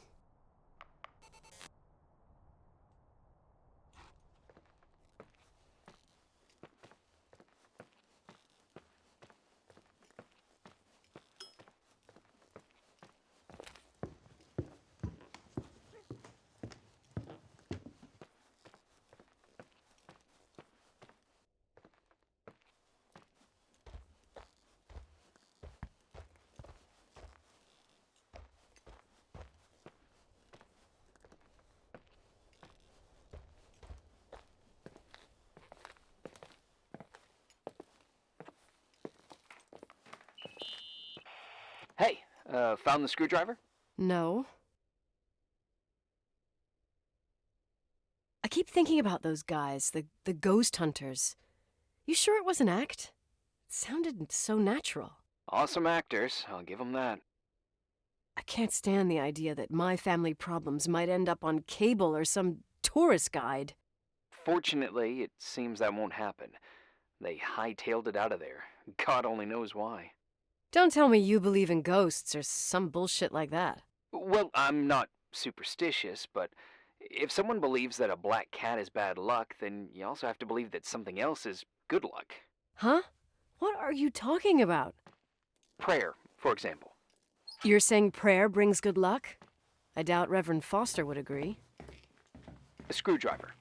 Hey, found the screwdriver? No. I keep thinking about those guys, the ghost hunters. You sure it was an act? It sounded so natural. Awesome actors, I'll give them that. I can't stand the idea that my family problems might end up on cable or some tourist guide. Fortunately, it seems that won't happen. They hightailed it out of there. God only knows why. Don't tell me you believe in ghosts or some bullshit like that. Well, I'm not superstitious, but if someone believes that a black cat is bad luck, then you also have to believe that something else is good luck. Huh? What are you talking about? Prayer, for example. You're saying prayer brings good luck? I doubt Reverend Foster would agree. A screwdriver.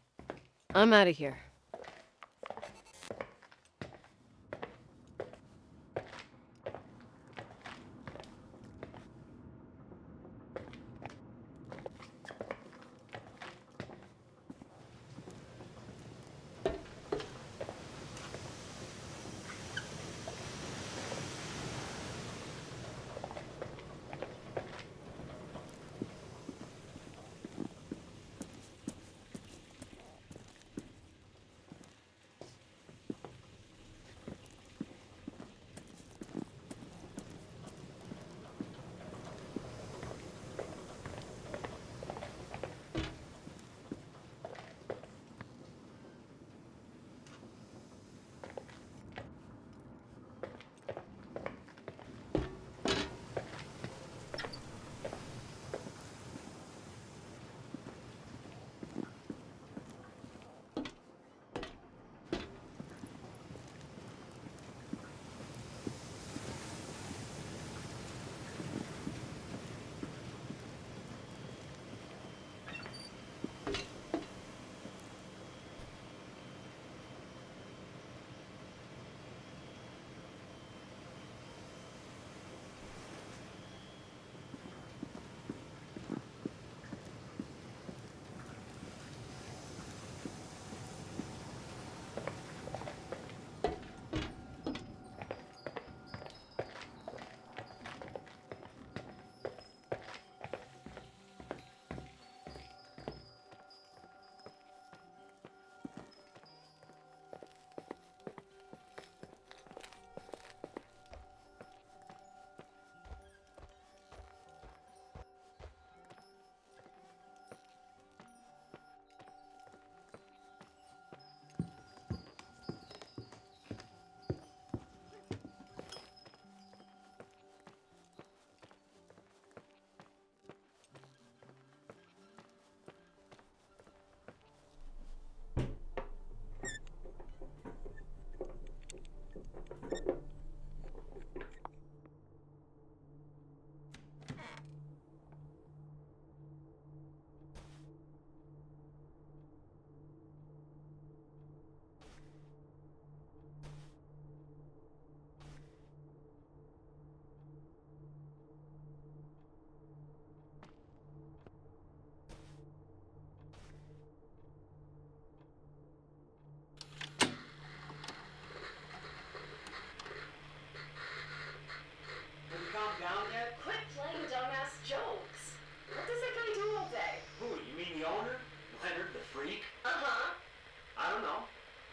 I'm out of here.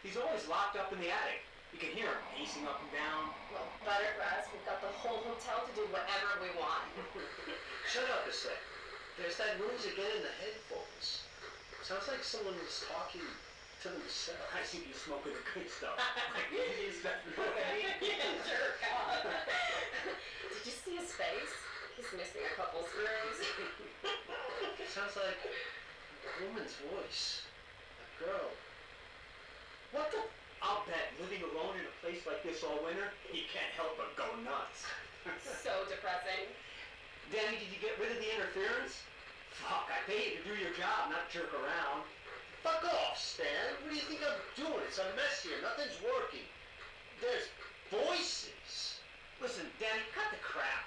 He's always locked up in the attic. You can hear him pacing up and down. Well, better for us. We've got the whole hotel to do whatever we want. Shut up a sec. There's that noise again in the headphones. Sounds like someone was talking to themselves. I see you smoking the good stuff. Like Indian stuff, you know what I mean? Yeah, jerk off. Did you see his face? He's missing a couple screws. Sounds like a woman's voice. A girl. What the? I'll bet living alone in a place like this all winter, he can't help but go nuts. So depressing. Danny, did you get rid of the interference? Fuck, I pay you to do your job, not jerk around. Fuck off, Stan. What do you think I'm doing? It's a mess here. Nothing's working. There's voices. Listen, Danny, cut the crap.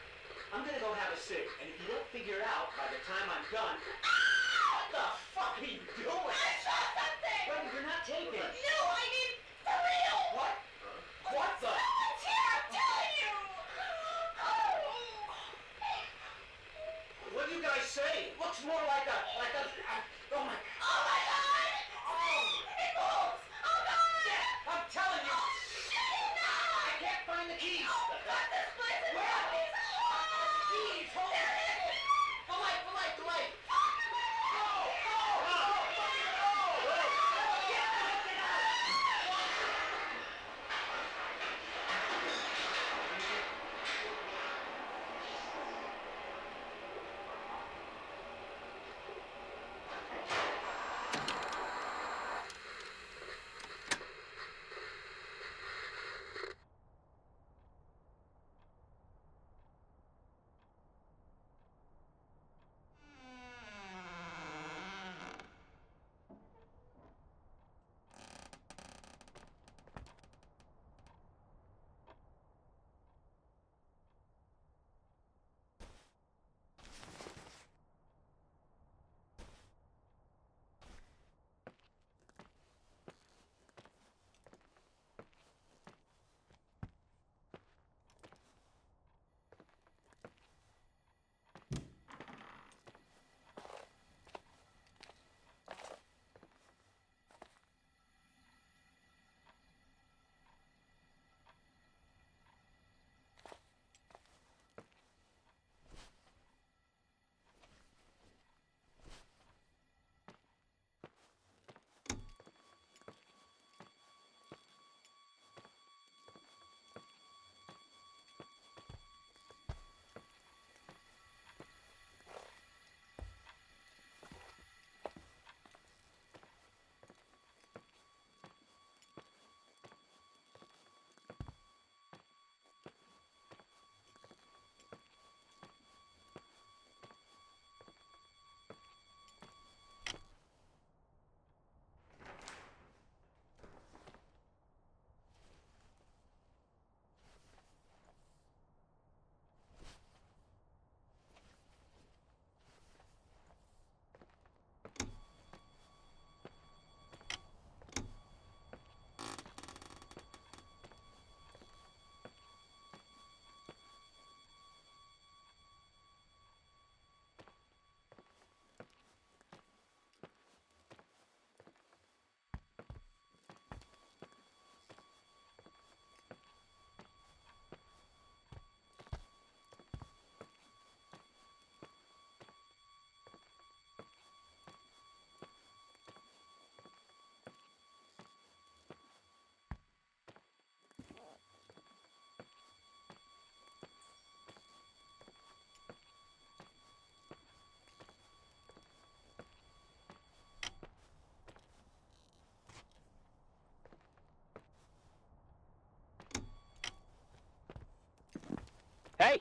I'm gonna go have a cig, and if you don't figure it out by the time I'm done... What the fuck are you doing? I saw something! Wait, you're not taking. No, I mean, for real! What? What the? Someone's here, I'm telling you! What do you guys say? It looks more like a, oh my... Oh my God! It moves! Oh God! Yeah, I'm telling you! I can't find the keys! Oh God, this place is Where? keys! Keys! Hold on! The light! Fuck! Hey!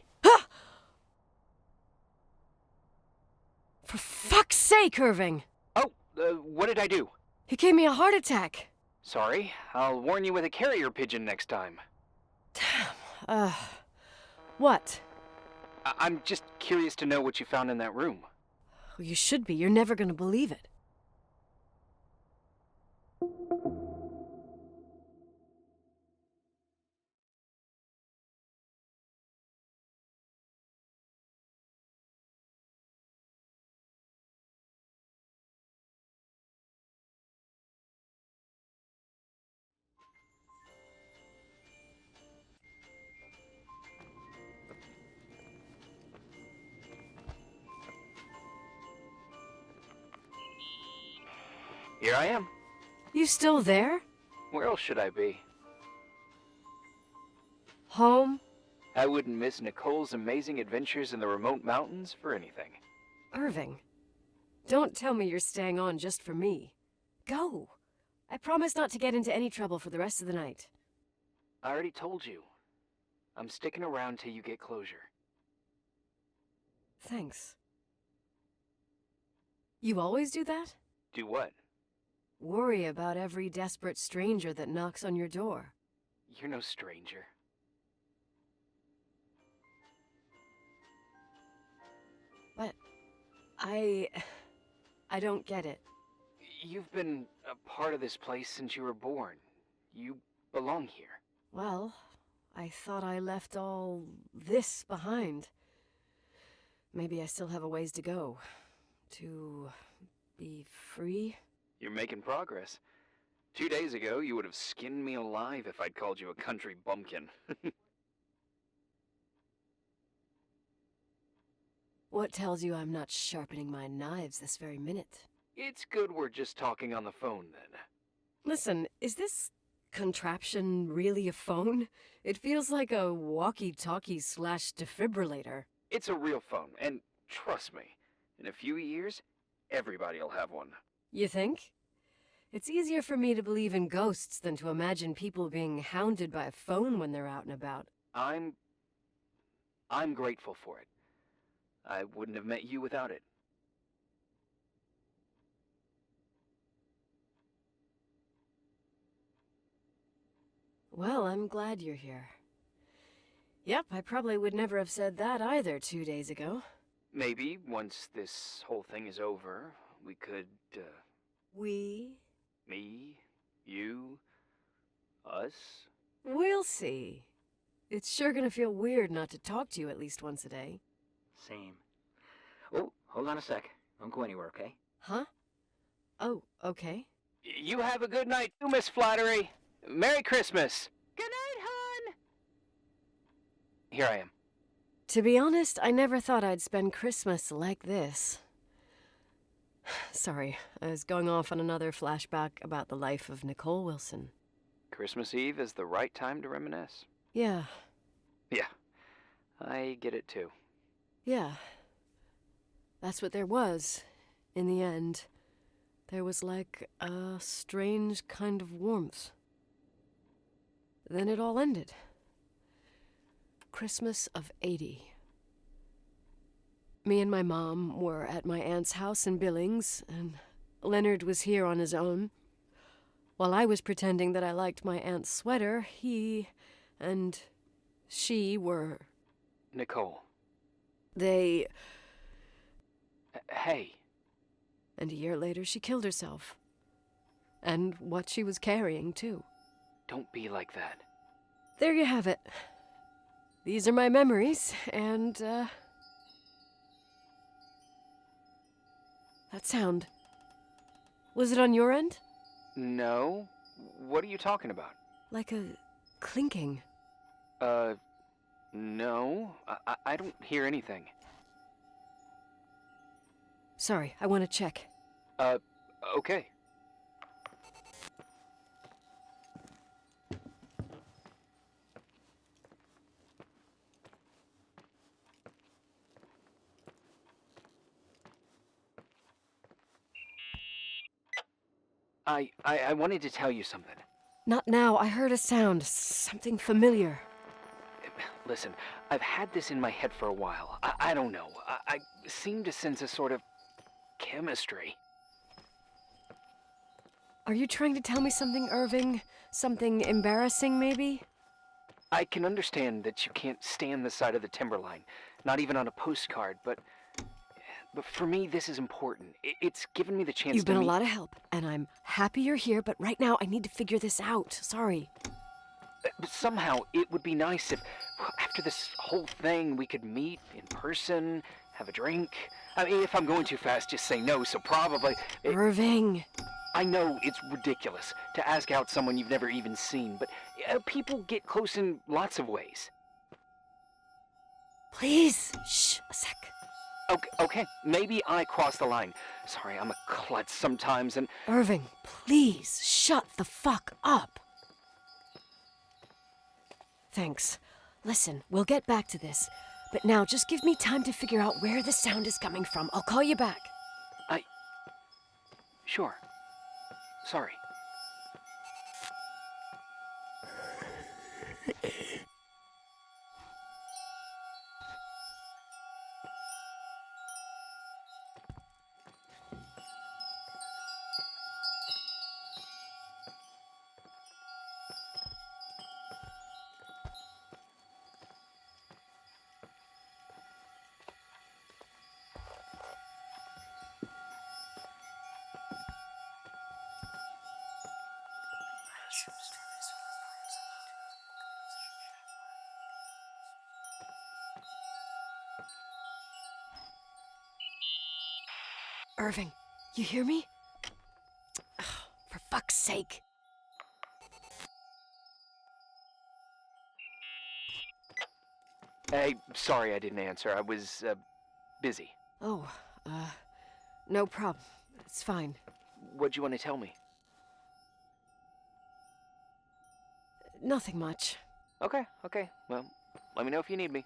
For fuck's sake, Irving! Oh, what did I do? He gave me a heart attack. Sorry, I'll warn you with a carrier pigeon next time. What? I'm just curious to know what you found in that room. Well, you should be. You're never gonna believe it. Here I am. You still there? Where else should I be? Home? I wouldn't miss Nicole's amazing adventures in the remote mountains for anything. Irving, don't tell me you're staying on just for me. Go. I promise not to get into any trouble for the rest of the night. I already told you. I'm sticking around till you get closure. Thanks. You always do that? Do what? Worry about every desperate stranger that knocks on your door. You're no stranger. But I don't get it. You've been a part of this place since you were born. You belong here. Well, I thought I left all this behind. Maybe I still have a ways to go. To be free? You're making progress. 2 days ago, you would have skinned me alive if I'd called you a country bumpkin. What tells you I'm not sharpening my knives this very minute? It's good we're just talking on the phone, then. Listen, is this contraption really a phone? It feels like a walkie-talkie / defibrillator. It's a real phone, and trust me, in a few years, everybody'll have one. You think? It's easier for me to believe in ghosts than to imagine people being hounded by a phone when they're out and about. I'm grateful for it. I wouldn't have met you without it. Well, I'm glad you're here. Yep, I probably would never have said that either 2 days ago. Maybe, once this whole thing is over, we could, We? me, you, us? We'll see. It's sure gonna feel weird not to talk to you at least once a day. Same. Oh, hold on a sec. Don't go anywhere, okay? Huh? Oh, okay. You have a good night too, Miss Flattery. Merry Christmas. Good night, hon! Here I am. To be honest, I never thought I'd spend Christmas like this. Sorry, I was going off on another flashback about the life of Nicole Wilson. Christmas Eve is the right time to reminisce. Yeah. Yeah, I get it too. Yeah. That's what there was, in the end. There was like a strange kind of warmth. Then it all ended. Christmas of '80. Me and my mom were at my aunt's house in Billings, and Leonard was here on his own. While I was pretending that I liked my aunt's sweater, he and she were... Nicole. They... Hey. And a year later, she killed herself. And what she was carrying, too. Don't be like that. There you have it. These are my memories, and, that sound. Was it on your end? No. What are you talking about? Like a clinking. No. I don't hear anything. Sorry, I want to check. Okay. I wanted to tell you something. Not now. I heard a sound. Something familiar. Listen, I've had this in my head for a while. I don't know. I seem to sense a sort of chemistry. Are you trying to tell me something, Irving? Something embarrassing, maybe? I can understand that you can't stand the sight of the timberline, not even on a postcard, but for me, this is important. It's given me the chance You've to been meet... a lot of help, and I'm happy you're here, but right now I need to figure this out. Sorry. But somehow, it would be nice if, after this whole thing, we could meet in person, have a drink. I mean, if I'm going too fast, just say no, so probably... Irving! I know it's ridiculous to ask out someone you've never even seen, but people get close in lots of ways. Please! Shh, a sec. Okay, maybe I crossed the line. Sorry, I'm a klutz sometimes, and... Irving, please, shut the fuck up! Thanks. Listen, we'll get back to this, but now just give me time to figure out where the sound is coming from. I'll call you back. Sure. Sorry. Irving, you hear me? Ugh, for fuck's sake. Hey, sorry I didn't answer. I was, busy. Oh, no problem. It's fine. What'd you want to tell me? Nothing much. Okay. Well, let me know if you need me.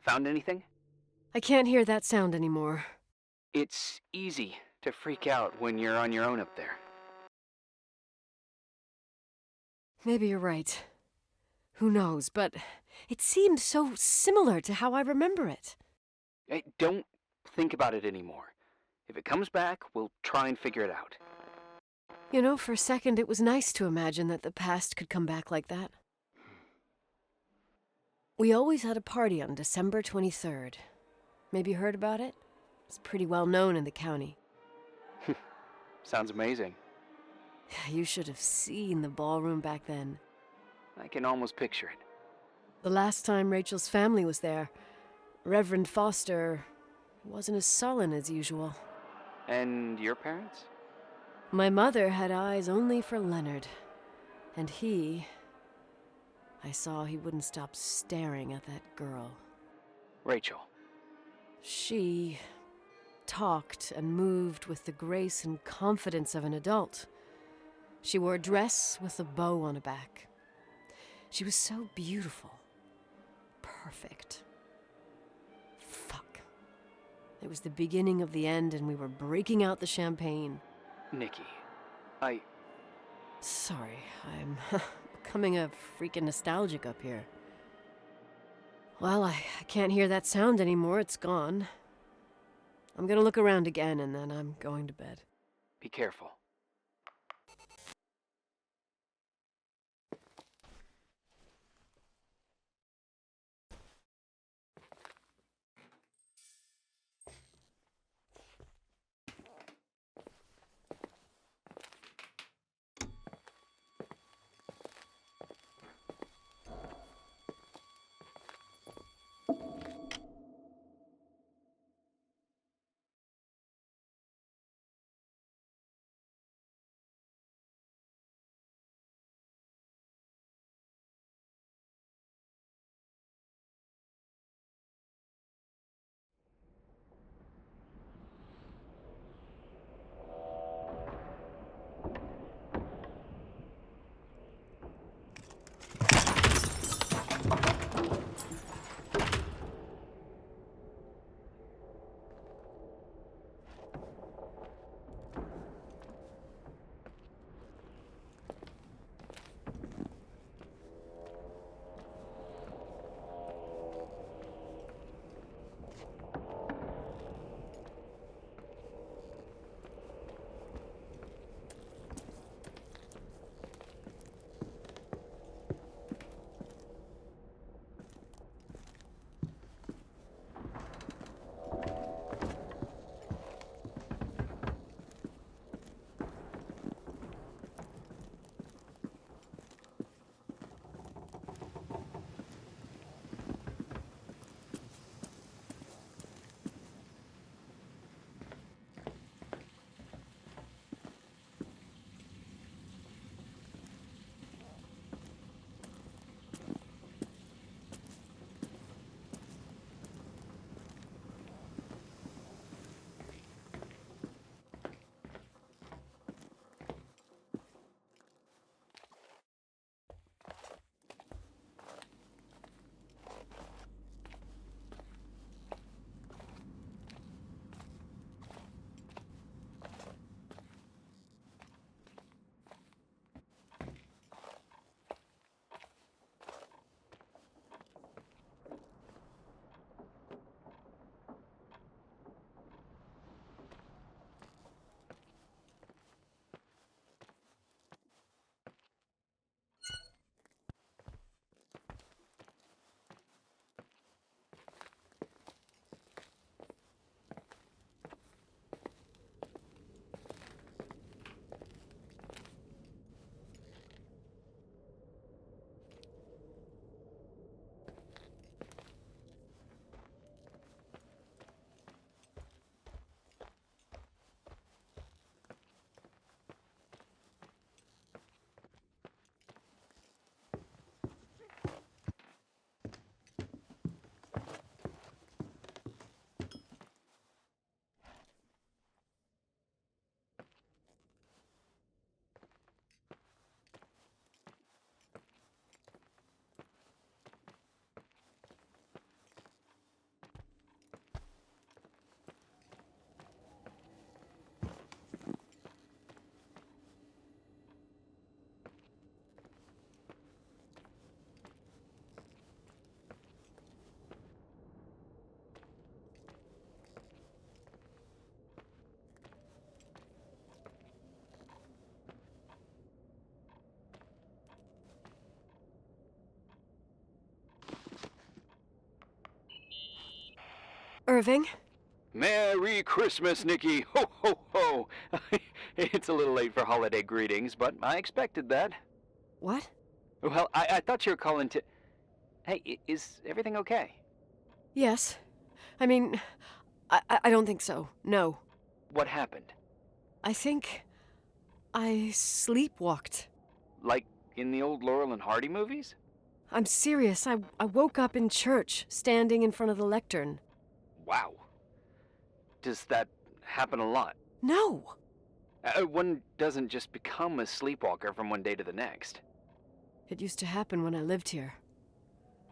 Found anything? I can't hear that sound anymore. It's easy to freak out when you're on your own up there. Maybe you're right. Who knows, but it seemed so similar to how I remember it. Hey, don't think about it anymore. If it comes back, we'll try and figure it out. You know, for a second it was nice to imagine that the past could come back like that. We always had a party on December 23rd. Maybe you heard about it? It's pretty well known in the county. Sounds amazing. You should have seen the ballroom back then. I can almost picture it. The last time Rachel's family was there, Reverend Foster wasn't as sullen as usual. And your parents? My mother had eyes only for Leonard. And I saw he wouldn't stop staring at that girl. Rachel. She talked and moved with the grace and confidence of an adult. She wore a dress with a bow on her back. She was so beautiful. Perfect. Fuck. It was the beginning of the end, and we were breaking out the champagne. Nikki, Sorry, I'm becoming a freaking nostalgic up here. Well, I can't hear that sound anymore. It's gone. I'm gonna look around again, and then I'm going to bed. Be careful. Irving. Merry Christmas, Nikki! Ho, ho, ho! It's a little late for holiday greetings, but I expected that. What? Well, I thought you were calling to... Hey, is everything okay? Yes. I mean, I don't think so. No. What happened? I think I sleepwalked. Like in the old Laurel and Hardy movies? I'm serious. I woke up in church, standing in front of the lectern. Wow. Does that happen a lot? No. One doesn't just become a sleepwalker from one day to the next. It used to happen when I lived here.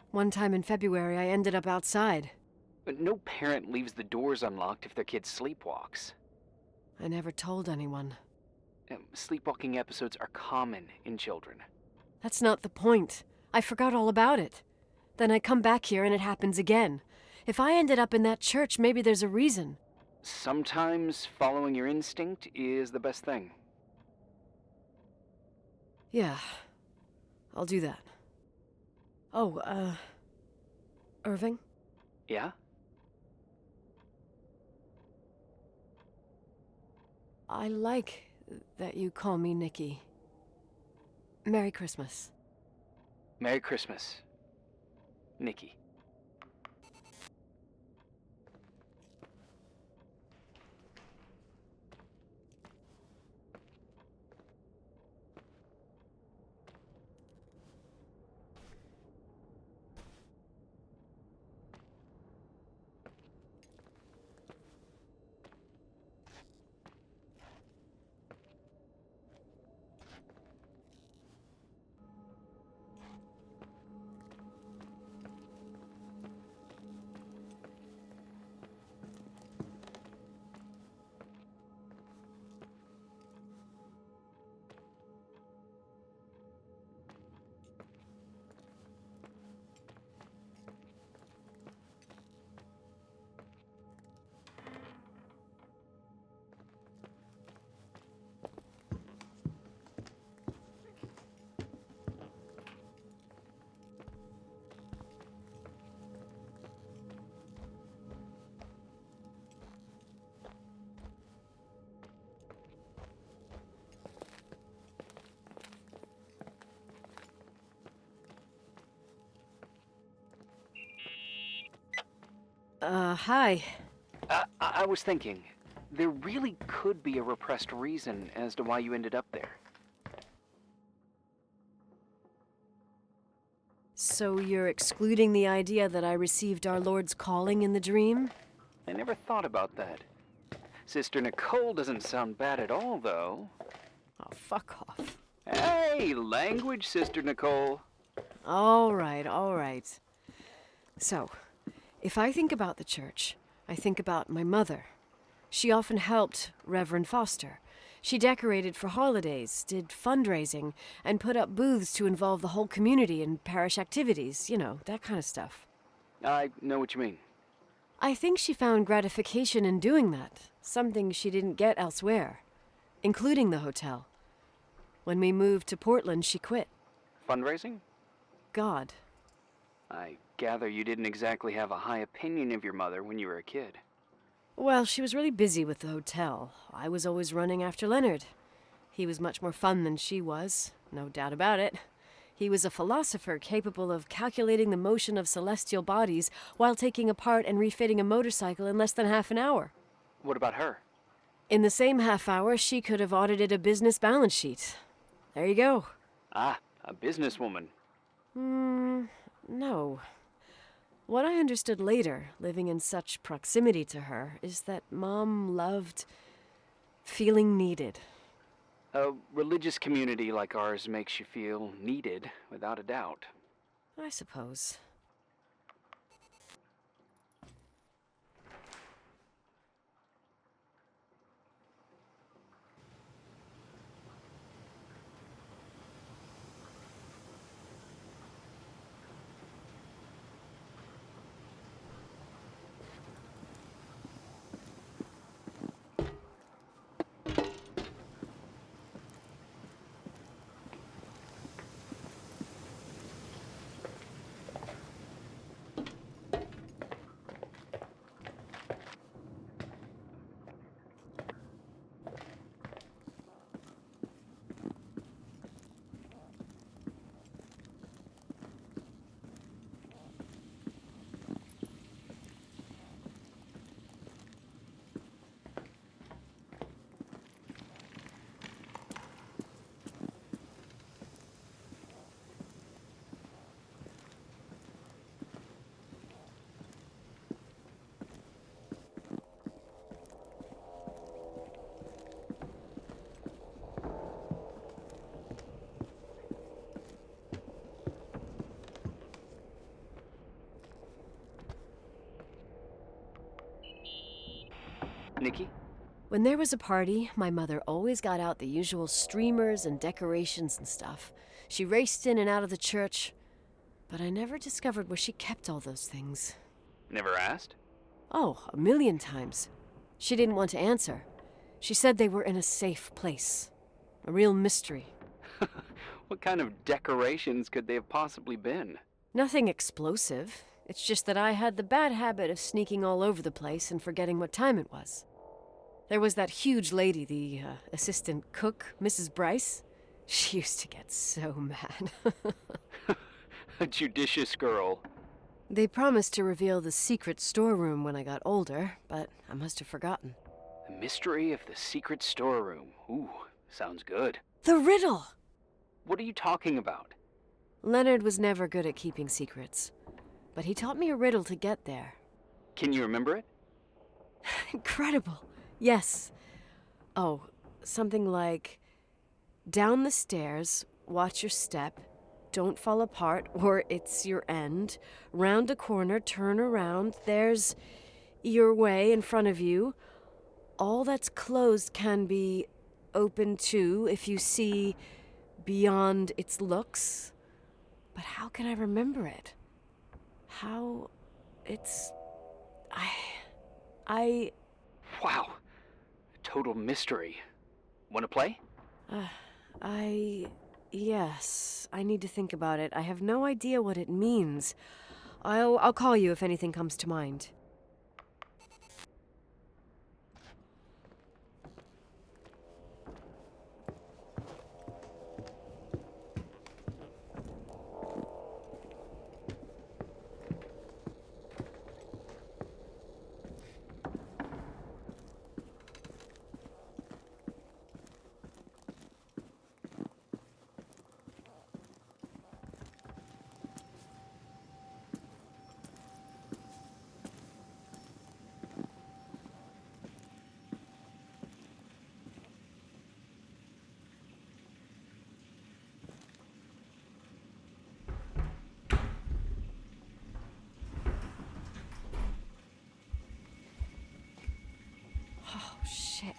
One time in February, I ended up outside. But no parent leaves the doors unlocked if their kid sleepwalks. I never told anyone. Sleepwalking episodes are common in children. That's not the point. I forgot all about it. Then I come back here and it happens again. If I ended up in that church, maybe there's a reason. Sometimes following your instinct is the best thing. Yeah. I'll do that. Oh, Irving? Yeah? I like that you call me Nikki. Merry Christmas. Merry Christmas, Nikki. Hi. I was thinking, there really could be a repressed reason as to why you ended up there. So you're excluding the idea that I received our Lord's calling in the dream? I never thought about that. Sister Nicole doesn't sound bad at all, though. Oh, fuck off. Hey, language, Sister Nicole. All right. So, if I think about the church, I think about my mother. She often helped Reverend Foster. She decorated for holidays, did fundraising, and put up booths to involve the whole community in parish activities, you know, that kind of stuff. I know what you mean. I think she found gratification in doing that, something she didn't get elsewhere, including the hotel. When we moved to Portland, she quit. Fundraising? God. I gather you didn't exactly have a high opinion of your mother when you were a kid. Well, she was really busy with the hotel. I was always running after Leonard. He was much more fun than she was, no doubt about it. He was a philosopher capable of calculating the motion of celestial bodies while taking apart and refitting a motorcycle in less than half an hour. What about her? In the same half hour, she could have audited a business balance sheet. There you go. Ah, a businesswoman. No. What I understood later, living in such proximity to her, is that Mom loved feeling needed. A religious community like ours makes you feel needed, without a doubt. I suppose. Nikki? When there was a party, my mother always got out the usual streamers and decorations and stuff. She raced in and out of the church, but I never discovered where she kept all those things. Never asked? Oh, a million times. She didn't want to answer. She said they were in a safe place. A real mystery. What kind of decorations could they have possibly been? Nothing explosive. It's just that I had the bad habit of sneaking all over the place and forgetting what time it was. There was that huge lady, the assistant cook, Mrs. Bryce. She used to get so mad. A judicious girl. They promised to reveal the secret storeroom when I got older, but I must have forgotten. The mystery of the secret storeroom. Ooh, sounds good. The riddle! What are you talking about? Leonard was never good at keeping secrets, but he taught me a riddle to get there. Can you remember it? Incredible. Yes. Oh, something like, down the stairs, watch your step, don't fall apart or it's your end, round a corner, turn around, there's your way in front of you. All that's closed can be open too if you see beyond its looks. But how can I remember it? How it's... I... Wow. Total mystery. Want to play? Yes. I need to think about it. I have no idea what it means. I'll call you if anything comes to mind. Oh, shit.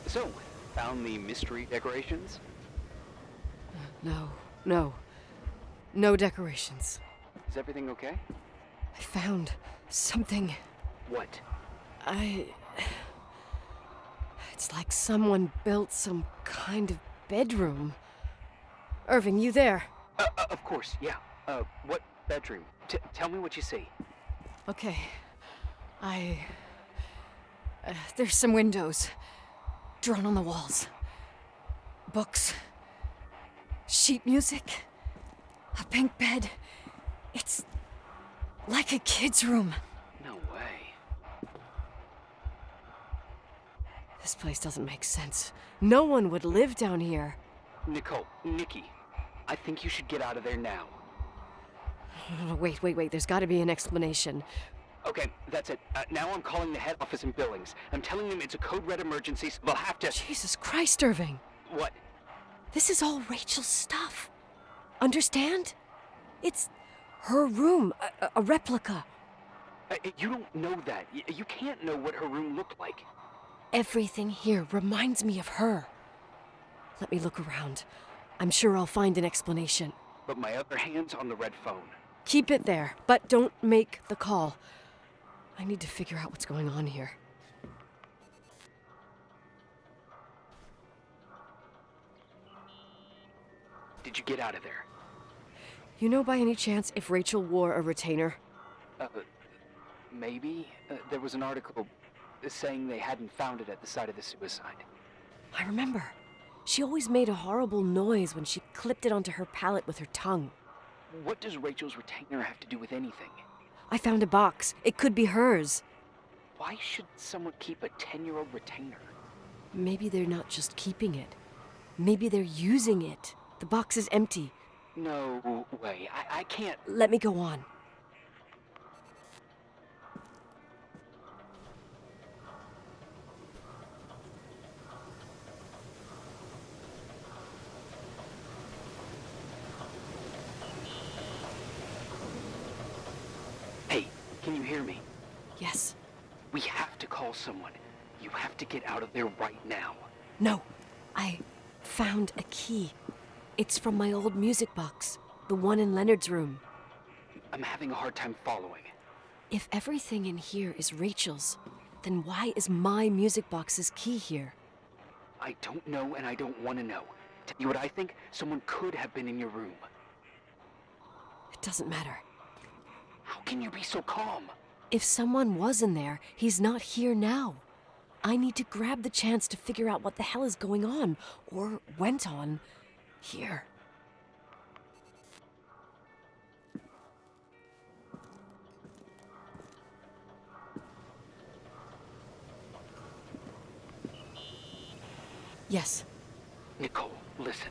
So, found the mystery decorations? No. No decorations. Is everything okay? I found something. What? It's like someone built some kind of bedroom. Irving, you there? Of course, yeah. What bedroom? Tell me what you see. Okay. There's some windows. Drawn on the walls. Books. Sheet music. A pink bed. It's like a kid's room. No way. This place doesn't make sense. No one would live down here. Nikki, I think you should get out of there now. Wait. There's got to be an explanation. Okay, that's it. Now I'm calling the head office in Billings. I'm telling them it's a code red emergency, so they'll have to... Jesus Christ, Irving. What? This is all Rachel's stuff. Understand? It's her room, a replica. You don't know that. You can't know what her room looked like. Everything here reminds me of her. Let me look around. I'm sure I'll find an explanation. But my other hand's on the red phone. Keep it there, but don't make the call. I need to figure out what's going on here. Did you get out of there? You know by any chance if Rachel wore a retainer? Maybe. There was an article saying they hadn't found it at the site of the suicide. I remember. She always made a horrible noise when she clipped it onto her palate with her tongue. What does Rachel's retainer have to do with anything? I found a box. It could be hers. Why should someone keep a 10-year-old retainer? Maybe they're not just keeping it. Maybe they're using it. The box is empty. No way. I can't... Let me go on. Hey, can you hear me? Yes. We have to call someone. You have to get out of there right now. No. I found a key. It's from my old music box. The one in Leonard's room. I'm having a hard time following. If everything in here is Rachel's, then why is my music box's key here? I don't know and I don't want to know. Tell you what I think? Someone could have been in your room. It doesn't matter. How can you be so calm? If someone was in there, he's not here now. I need to grab the chance to figure out what the hell is going on, or went on, here. Yes. Nicole, listen.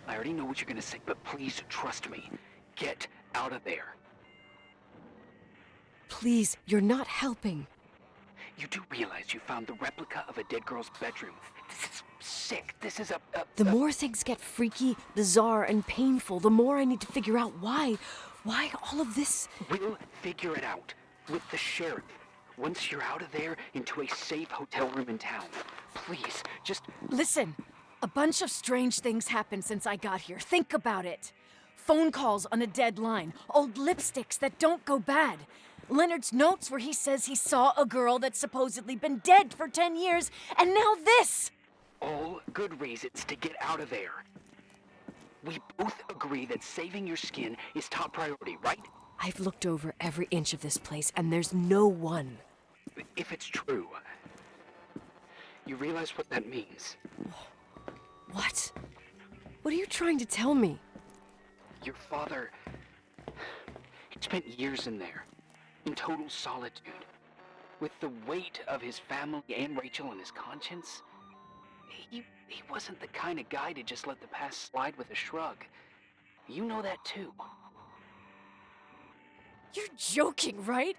I already know what you're gonna say, but please trust me. Get out of there. Please, you're not helping. You do realize you found the replica of a dead girl's bedroom. This is sick. This is The more things get freaky, bizarre, and painful, the more I need to figure out why. Why all of this? We'll figure it out. With the sheriff. Once you're out of there, into a safe hotel room in town. Please, just... Listen, a bunch of strange things happened since I got here. Think about it. Phone calls on a dead line. Old lipsticks that don't go bad. Leonard's notes where he says he saw a girl that's supposedly been dead for 10 years, and now this! All good reasons to get out of there. We both agree that saving your skin is top priority, right? I've looked over every inch of this place, and there's no one. If it's true, you realize what that means. What? What are you trying to tell me? Your father... he spent years in there. In total solitude. With the weight of his family and Rachel on his conscience, he wasn't the kind of guy to just let the past slide with a shrug. You know that too. You're joking, right?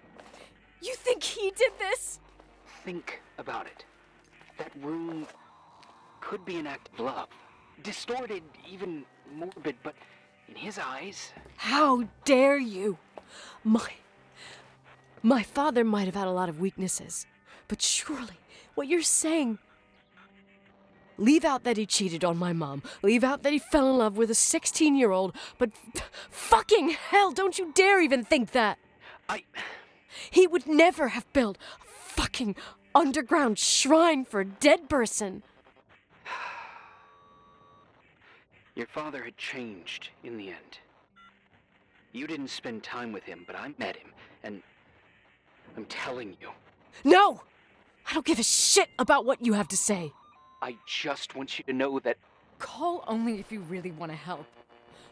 You think he did this? Think about it. That room could be an act of love. Distorted, even morbid, but in his eyes... How dare you? My father might have had a lot of weaknesses, but surely what you're saying... Leave out that he cheated on my mom. Leave out that he fell in love with a 16-year-old, but fucking hell, don't you dare even think that! He would never have built a fucking underground shrine for a dead person. Your father had changed in the end. You didn't spend time with him, but I met him, and I'm telling you. No! I don't give a shit about what you have to say. I just want you to know that... Call only if you really want to help.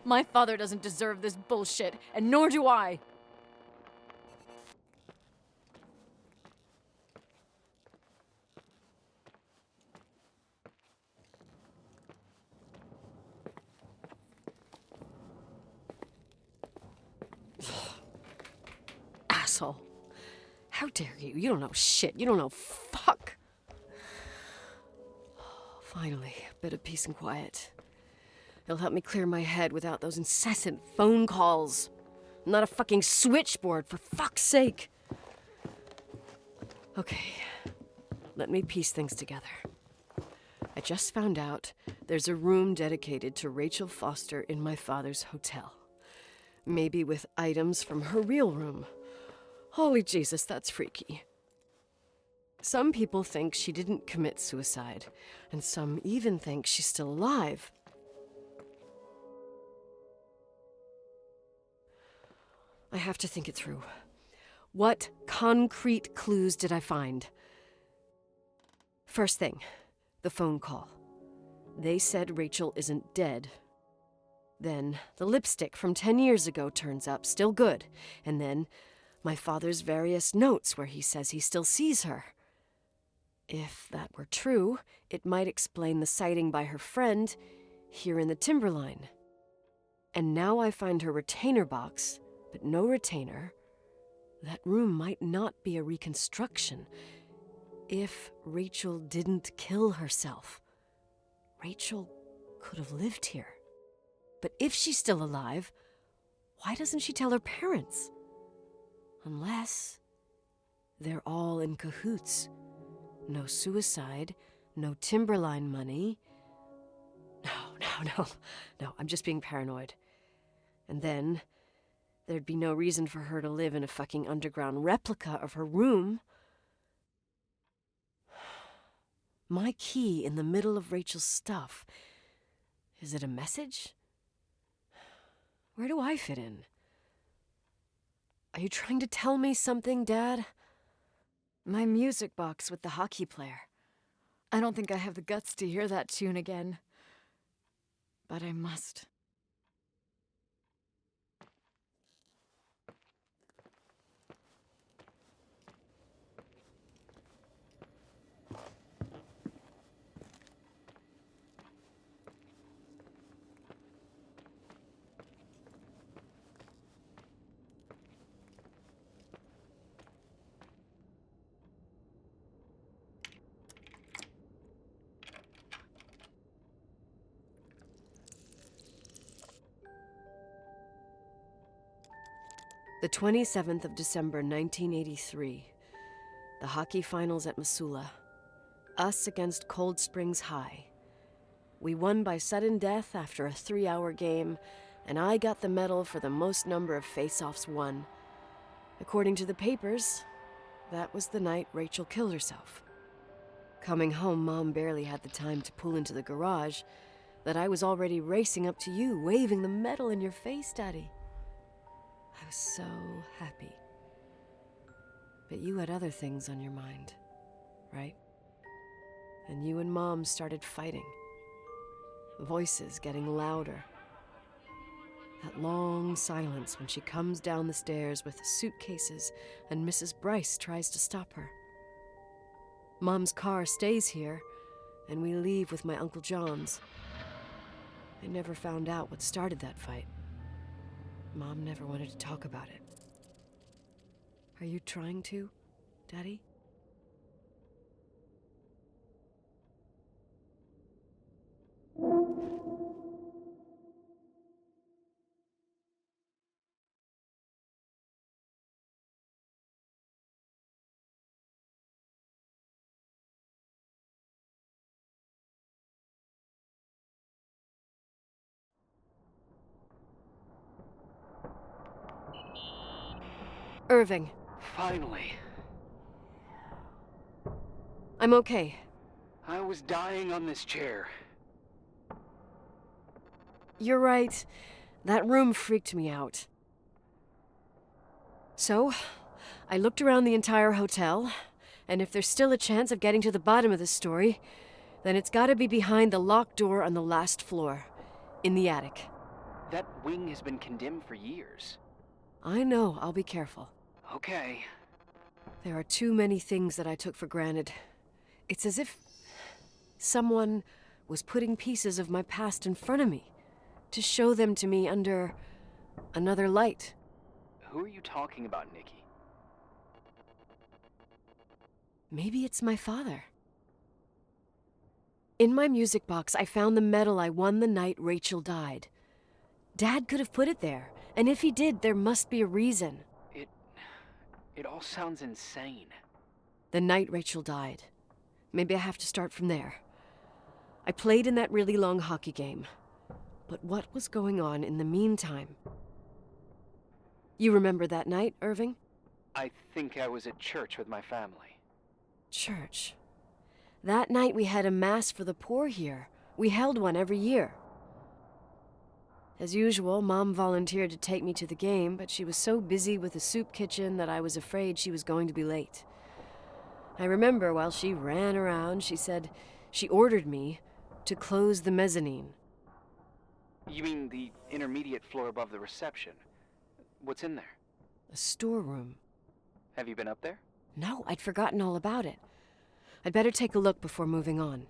My father doesn't deserve this bullshit, and nor do I. Asshole. How dare you? You don't know shit. You don't know fuck. Finally, a bit of peace and quiet. It'll help me clear my head without those incessant phone calls. I'm not a fucking switchboard, for fuck's sake. Okay, let me piece things together. I just found out there's a room dedicated to Rachel Foster in my father's hotel. Maybe with items from her real room. Holy Jesus, that's freaky. Some people think she didn't commit suicide, and some even think she's still alive. I have to think it through. What concrete clues did I find? First thing, the phone call. They said Rachel isn't dead. Then the lipstick from 10 years ago turns up, still good. And then my father's various notes where he says he still sees her. If that were true, it might explain the sighting by her friend here in the timberline. And now I find her retainer box, but no retainer. That room might not be a reconstruction. If Rachel didn't kill herself, Rachel could have lived here. But if she's still alive, why doesn't she tell her parents? Unless they're all in cahoots. No suicide, no timberline money. No, I'm just being paranoid. And then there'd be no reason for her to live in a fucking underground replica of her room. My key in the middle of Rachel's stuff. Is it a message? Where do I fit in? Are you trying to tell me something, Dad? My music box with the hockey player. I don't think I have the guts to hear that tune again. But I must. The 27th of December, 1983. The hockey finals at Missoula. Us against Cold Springs High. We won by sudden death after a 3-hour game, and I got the medal for the most number of face-offs won. According to the papers, that was the night Rachel killed herself. Coming home, Mom barely had the time to pull into the garage that I was already racing up to you, waving the medal in your face, Daddy. I was so happy. But you had other things on your mind, right? And you and Mom started fighting. Voices getting louder. That long silence when she comes down the stairs with the suitcases and Mrs. Bryce tries to stop her. Mom's car stays here, and we leave with my Uncle John's. I never found out what started that fight. Mom never wanted to talk about it. Are you trying to, Daddy? Irving. Finally. I'm okay. I was dying on this chair. You're right. That room freaked me out. So, I looked around the entire hotel, and if there's still a chance of getting to the bottom of this story, then it's gotta be behind the locked door on the last floor, in the attic. That wing has been condemned for years. I know, I'll be careful. Okay. There are too many things that I took for granted. It's as if someone was putting pieces of my past in front of me to show them to me under another light. Who are you talking about, Nikki? Maybe it's my father. In my music box, I found the medal I won the night Rachel died. Dad could have put it there, and if he did, there must be a reason. It all sounds insane. The night Rachel died. Maybe I have to start from there. I played in that really long hockey game. But what was going on in the meantime? You remember that night, Irving? I think I was at church with my family. Church. That night we had a mass for the poor here. We held one every year. As usual, Mom volunteered to take me to the game, but she was so busy with the soup kitchen that I was afraid she was going to be late. I remember while she ran around, she said she ordered me to close the mezzanine. You mean the intermediate floor above the reception? What's in there? A storeroom. Have you been up there? No, I'd forgotten all about it. I'd better take a look before moving on.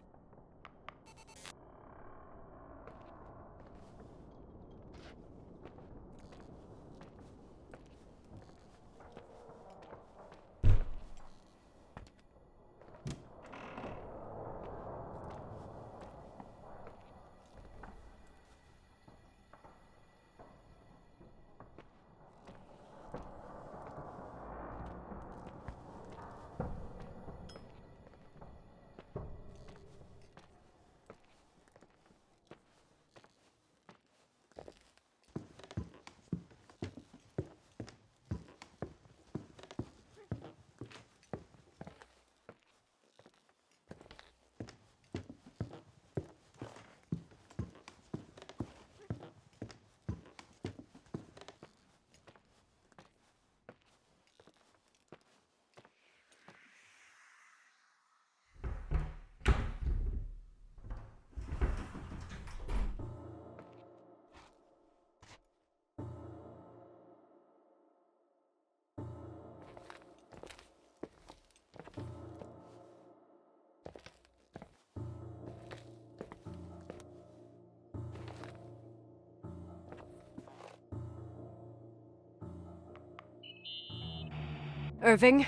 Irving?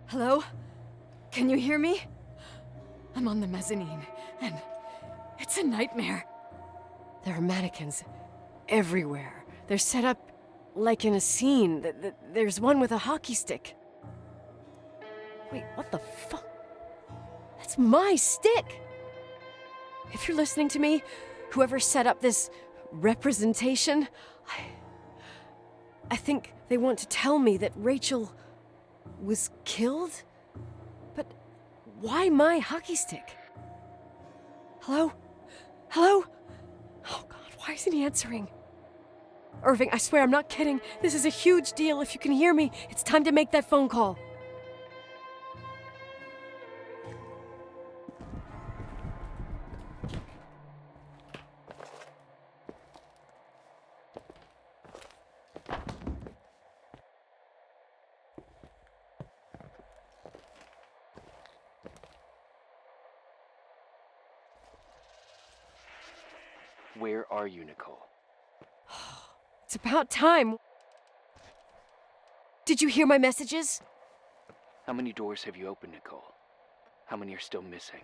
Hello? Can you hear me? I'm on the mezzanine, and it's a nightmare. There are mannequins everywhere. They're set up like in a scene. There's one with a hockey stick. Wait, what the fuck? That's my stick! If you're listening to me, whoever set up this representation, I think they want to tell me that Rachel was killed? But why my hockey stick? Hello? Hello? Oh God, why isn't he answering? Irving, I swear I'm not kidding. This is a huge deal. If you can hear me, it's time to make that phone call. Where are you, Nicole? It's about time. Did you hear my messages? How many doors have you opened, Nicole? How many are still missing?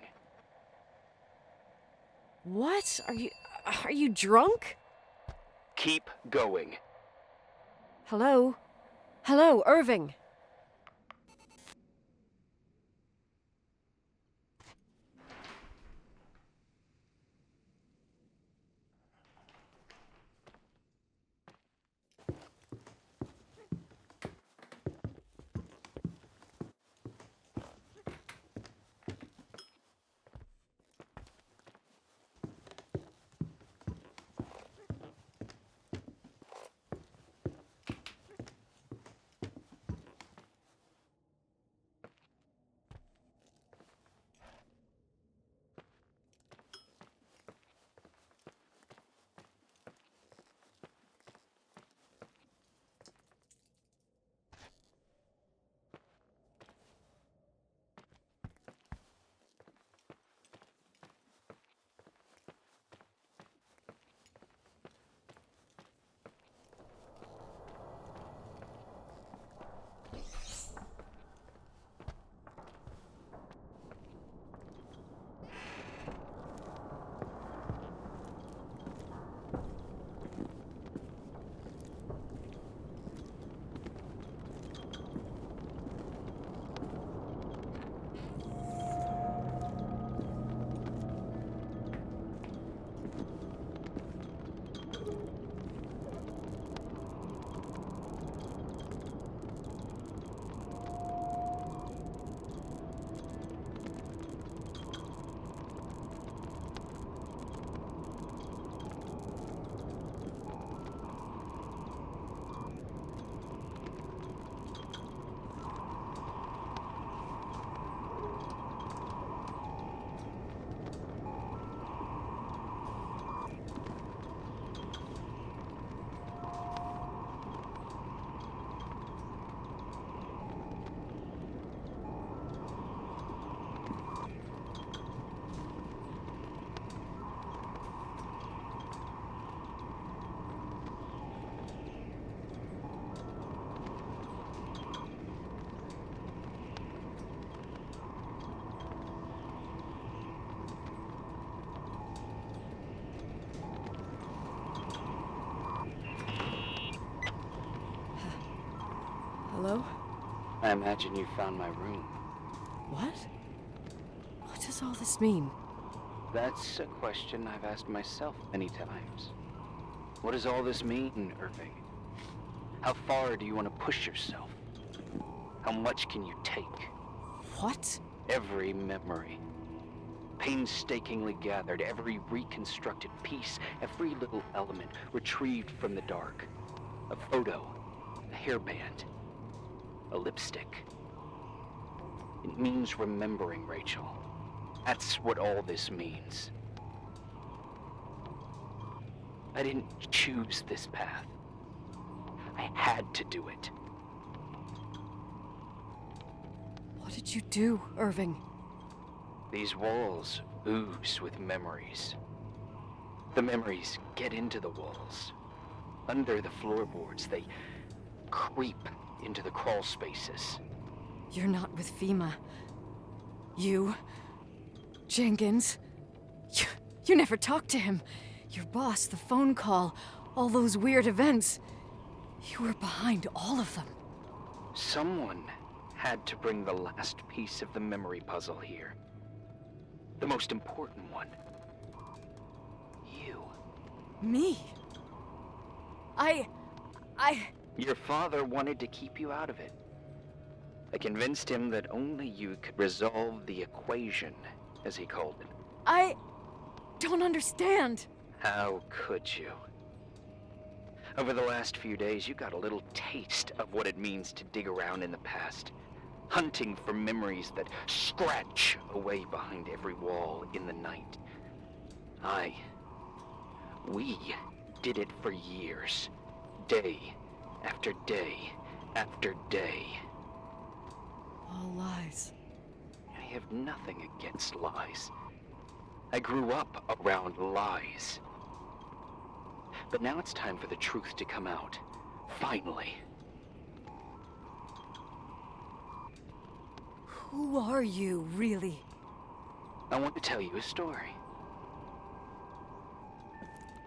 What? Are you drunk? Keep going. Hello? Hello, Irving. Hello? I imagine you found my room. What? What does all this mean? That's a question I've asked myself many times. What does all this mean, Irving? How far do you want to push yourself? How much can you take? What? Every memory. Painstakingly gathered, every reconstructed piece, every little element retrieved from the dark. A photo, a hairband, a lipstick. It means remembering, Rachel. That's what all this means. I didn't choose this path. I had to do it. What did you do, Irving? These walls ooze with memories. The memories get into the walls. Under the floorboards, they creep into the crawl spaces. You're not with FEMA. You... Jenkins... You never talked to him. Your boss, the phone call, all those weird events. You were behind all of them. Someone had to bring the last piece of the memory puzzle here. The most important one. You. Me? Your father wanted to keep you out of it. I convinced him that only you could resolve the equation, as he called it. I don't understand. How could you? Over the last few days, you got a little taste of what it means to dig around in the past, hunting for memories that scratch away behind every wall in the night. We did it for years, day after day after day. All lies. I have nothing against lies. I grew up around lies. But now it's time for the truth to come out. Finally. Who are you, really? I want to tell you a story.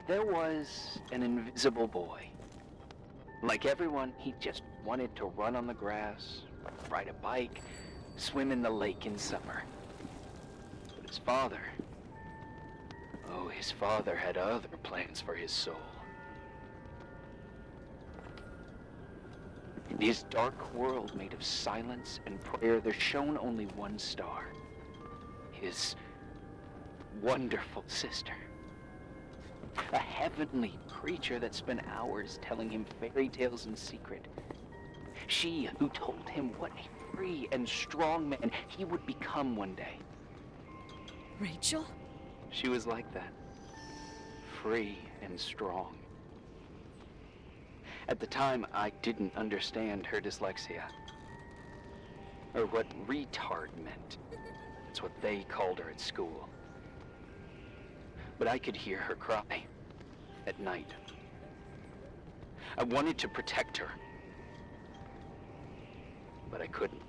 There was an invisible boy. Like everyone, he just wanted to run on the grass, ride a bike, swim in the lake in summer. But his father had other plans for his soul. In his dark world made of silence and prayer, there shone only one star. His wonderful sister. A heavenly creature that spent hours telling him fairy tales in secret. She who told him what a free and strong man he would become one day. Rachel? She was like that. Free and strong. At the time, I didn't understand her dyslexia. Or what retard meant. That's what they called her at school. But I could hear her cry at night. I wanted to protect her. But I couldn't.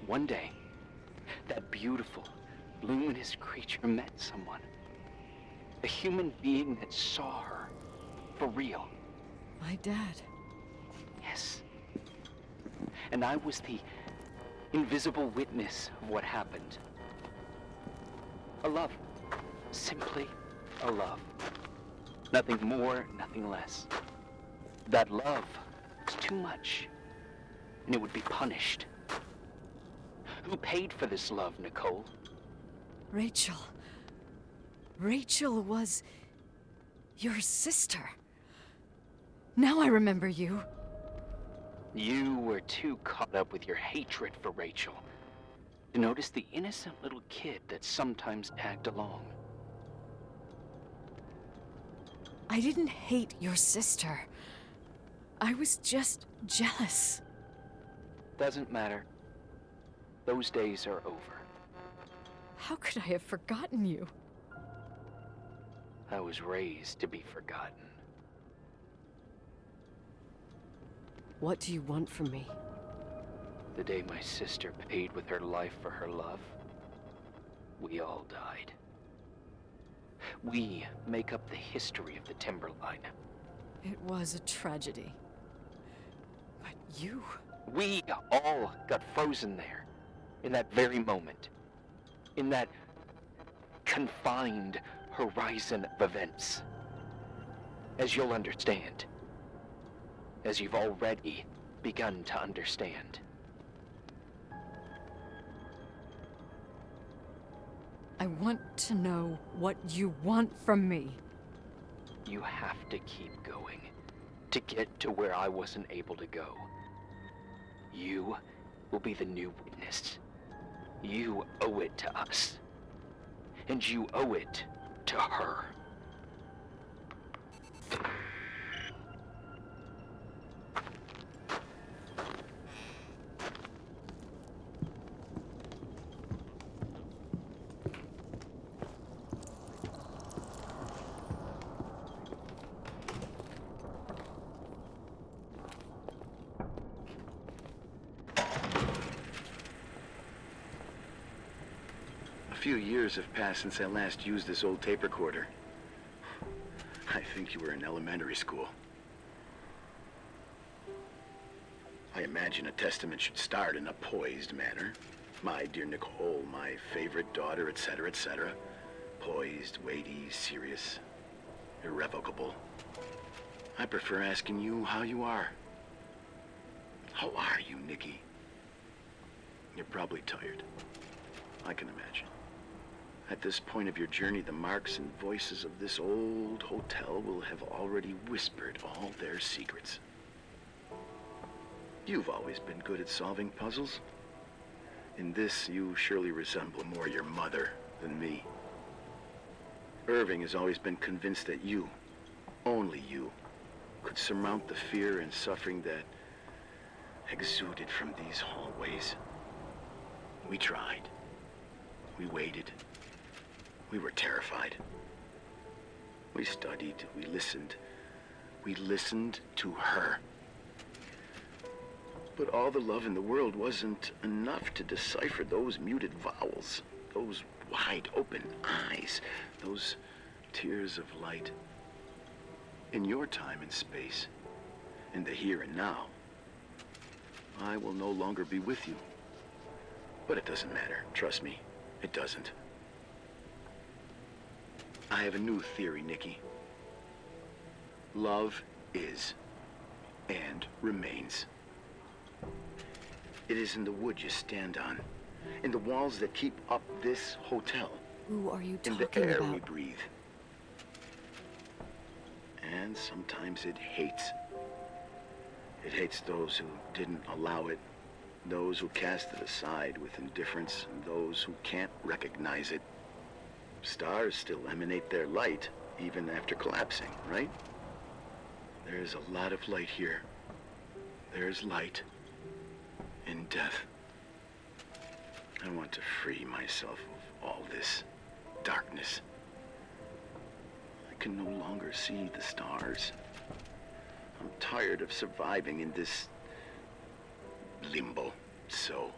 One day, that beautiful, luminous creature met someone. A human being that saw her for real. My dad. Yes. And I was the invisible witness of what happened. A love. Simply a love. Nothing more, nothing less. That love was too much, and it would be punished. Who paid for this love, Nicole? Rachel. Rachel was your sister. Now I remember you. You were too caught up with your hatred for Rachel to notice the innocent little kid that sometimes tagged along. I didn't hate your sister. I was just jealous. Doesn't matter. Those days are over. How could I have forgotten you? I was raised to be forgotten. What do you want from me? The day my sister paid with her life for her love, we all died. We make up the history of the Timberline. It was a tragedy. But You? We all got frozen there, in that very moment, in that confined horizon of events. As you'll understand, as you've already begun to understand. I want to know what you want from me. You have to keep going to get to where I wasn't able to go. You will be the new witness. You owe it to us. And you owe it to her. A few years have passed since I last used this old tape recorder. I think you were in elementary school. I imagine a testament should start in a poised manner. My dear Nicole, my favorite daughter, etc., etc. Poised, weighty, serious, irrevocable. I prefer asking you how you are. How are you, Nikki? You're probably tired. I can imagine. At this point of your journey, the marks and voices of this old hotel will have already whispered all their secrets. You've always been good at solving puzzles. In this, you surely resemble more your mother than me. Irving has always been convinced that you, only you, could surmount the fear and suffering that exuded from these hallways. We tried. We waited. We were terrified. We studied. We listened. We listened to her. But all the love in the world wasn't enough to decipher those muted vowels, those wide open eyes, those tears of light. In your time and space, in the here and now, I will no longer be with you. But it doesn't matter. Trust me, it doesn't. I have a new theory, Nikki. Love is and remains. It is in the wood you stand on, in the walls that keep up this hotel, Who are you in talking the air about? we breathe. And sometimes it hates. It hates those who didn't allow it, those who cast it aside with indifference, and those who can't recognize it. Stars still emanate their light, even after collapsing, right? There's a lot of light here. There's light in death. I want to free myself of all this darkness. I can no longer see the stars. I'm tired of surviving in this limbo. So,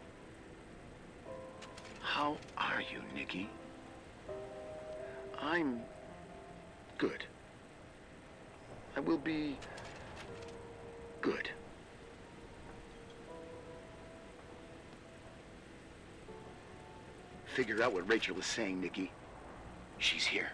how are you, Nikki? I'm good. I will be good. Figure out what Rachel is saying, Nikki. She's here.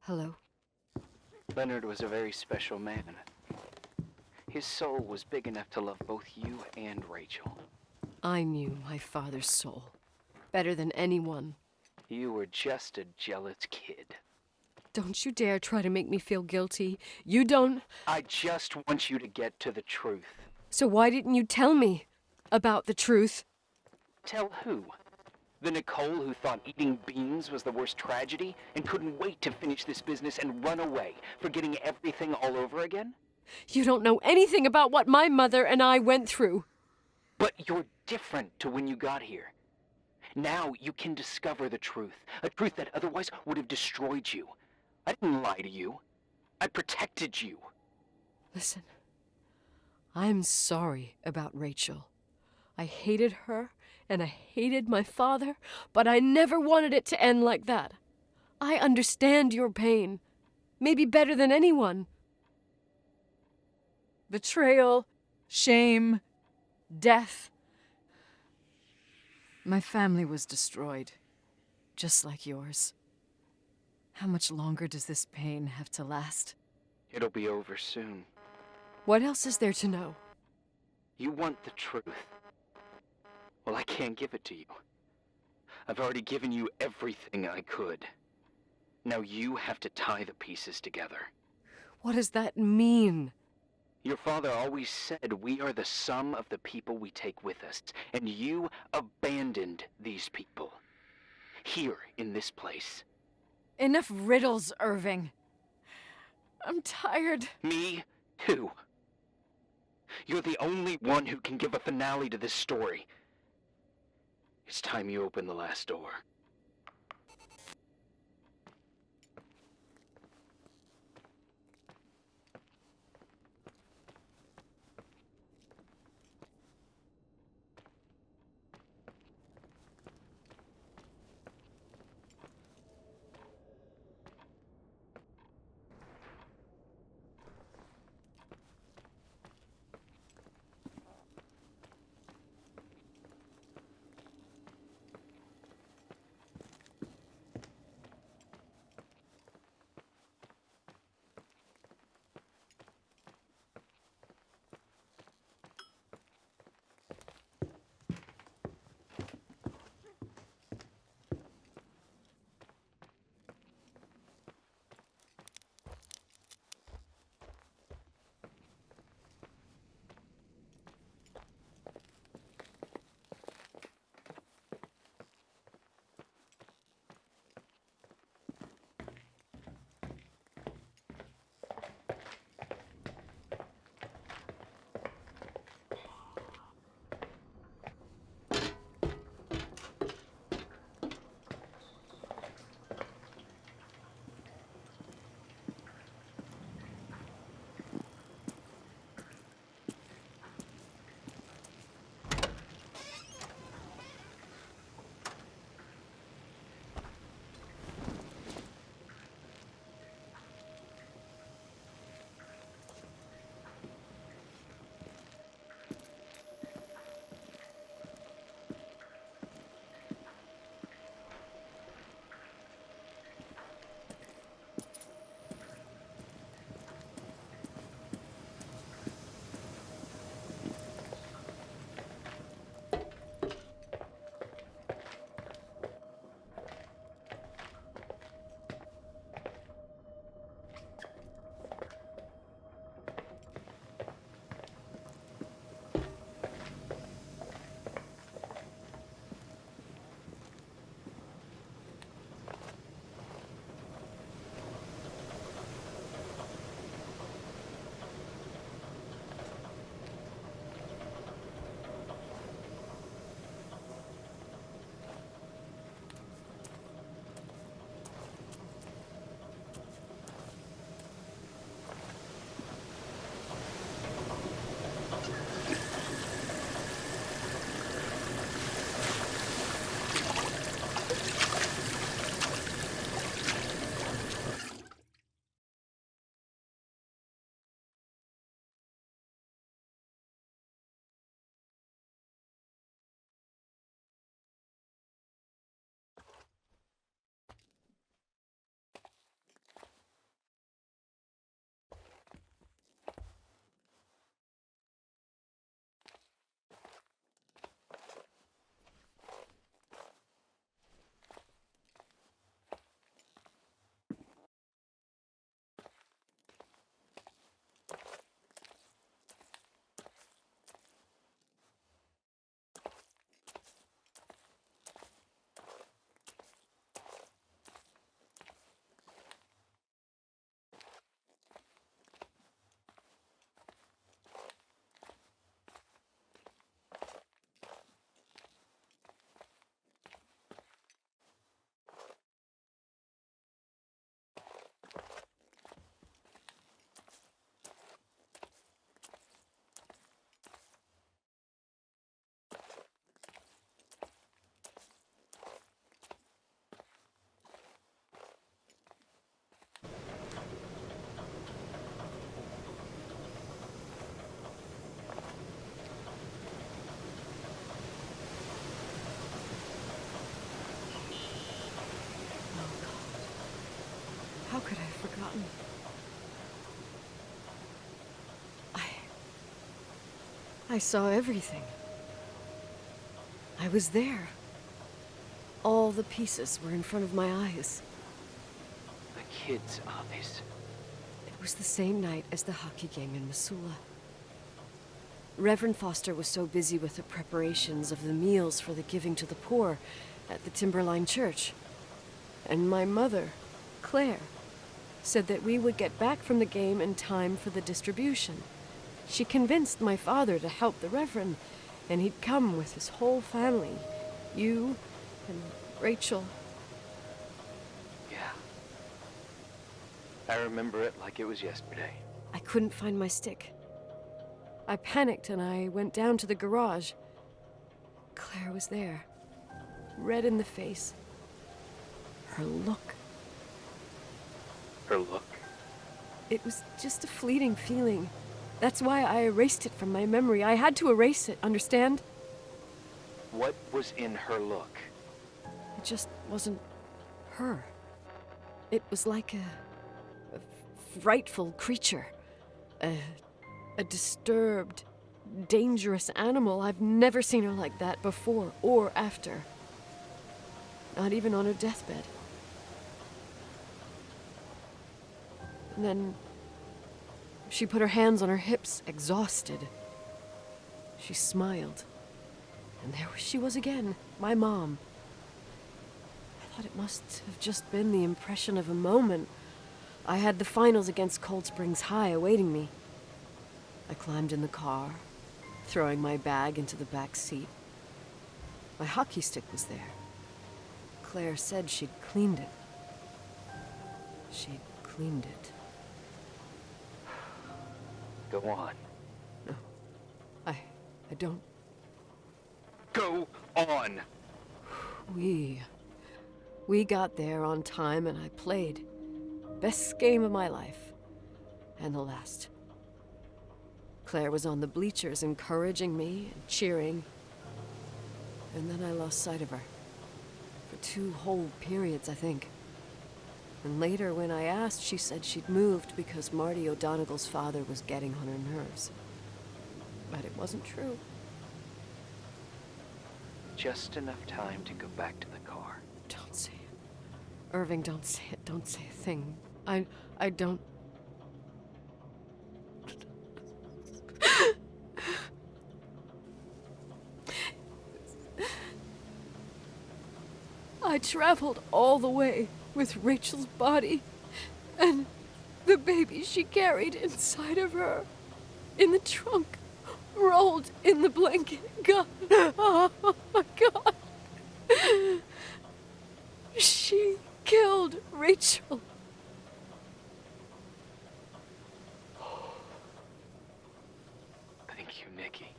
Hello. Leonard was a very special man. His soul was big enough to love both you and Rachel. I knew my father's soul better than anyone. You were just a jealous kid. Don't you dare try to make me feel guilty. You don't... I just want you to get to the truth. So why didn't you tell me about the truth? Tell who? The Nicole who thought eating beans was the worst tragedy and couldn't wait to finish this business and run away, forgetting everything all over again? You don't know anything about what my mother and I went through. But you're different to when you got here. Now you can discover the truth, a truth that otherwise would have destroyed you. I didn't lie to you. I protected you. Listen, I'm sorry about Rachel. I hated her, and I hated my father, but I never wanted it to end like that. I understand your pain, maybe better than anyone. Betrayal, shame, death. My family was destroyed, just like yours. How much longer does this pain have to last? It'll be over soon. What else is there to know? You want the truth. Well, I can't give it to you. I've already given you everything I could. Now you have to tie the pieces together. What does that mean? Your father always said we are the sum of the people we take with us, and you abandoned these people. Here, in this place. Enough riddles, Irving. I'm tired. Me too. You're the only one who can give a finale to this story. It's time you open the last door. forgotten. I saw everything. I was there. All the pieces were in front of my eyes. The kids' eyes. It was the same night as the hockey game in Missoula. Reverend Foster was so busy with the preparations of the meals for the giving to the poor at the Timberline Church. And my mother, Claire, said that we would get back from the game in time for the distribution. She convinced my father to help the Reverend, and he'd come with his whole family. You and Rachel. Yeah. I remember it like it was yesterday. I couldn't find my stick. I panicked and I went down to the garage. Claire was there, red in the face. Her look. Her look? It was just a fleeting feeling. That's why I erased it from my memory. I had to erase it, understand? What was in her look? It just wasn't her. It was like a frightful creature. A disturbed, dangerous animal. I've never seen her like that before or after. Not even on her deathbed. And then she put her hands on her hips, exhausted. She smiled. And there she was again, my mom. I thought it must have just been the impression of a moment. I had the finals against Cold Springs High awaiting me. I climbed in the car, throwing my bag into the back seat. My hockey stick was there. Claire said she'd cleaned it. She'd cleaned it. Go on. No, I don't. Go on! We got there on time and I played. Best game of my life. And the last. Claire was on the bleachers encouraging me and cheering. And then I lost sight of her. For 2 whole periods, I think. And later, when I asked, she said she'd moved because Marty O'Donegal's father was getting on her nerves. But it wasn't true. Just enough time to go back to the car. Don't say it. Irving, don't say it. Don't say a thing. I don't... I traveled all the way with Rachel's body and the baby she carried inside of her in the trunk, rolled in the blanket. God, oh my God. She killed Rachel. Thank you, Nikki.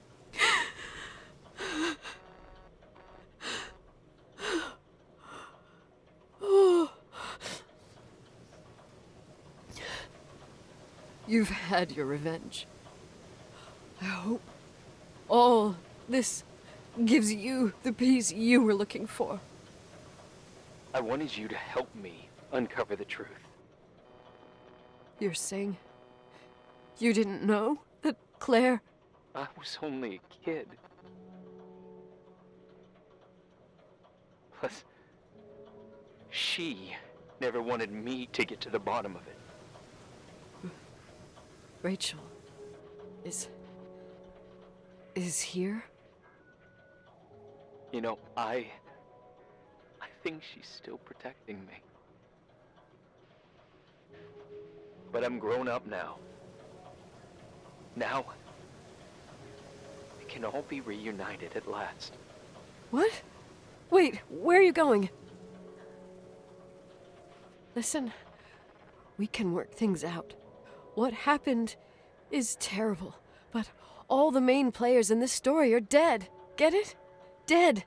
You've had your revenge. I hope all this gives you the peace you were looking for. I wanted you to help me uncover the truth. You're saying you didn't know that Claire... I was only a kid. Plus, she never wanted me to get to the bottom of it. Rachel is here? You know, I think she's still protecting me. But I'm grown up now. Now, we can all be reunited at last. What? Wait, where are you going? Listen, we can work things out. What happened is terrible, but all the main players in this story are dead. Get it? Dead.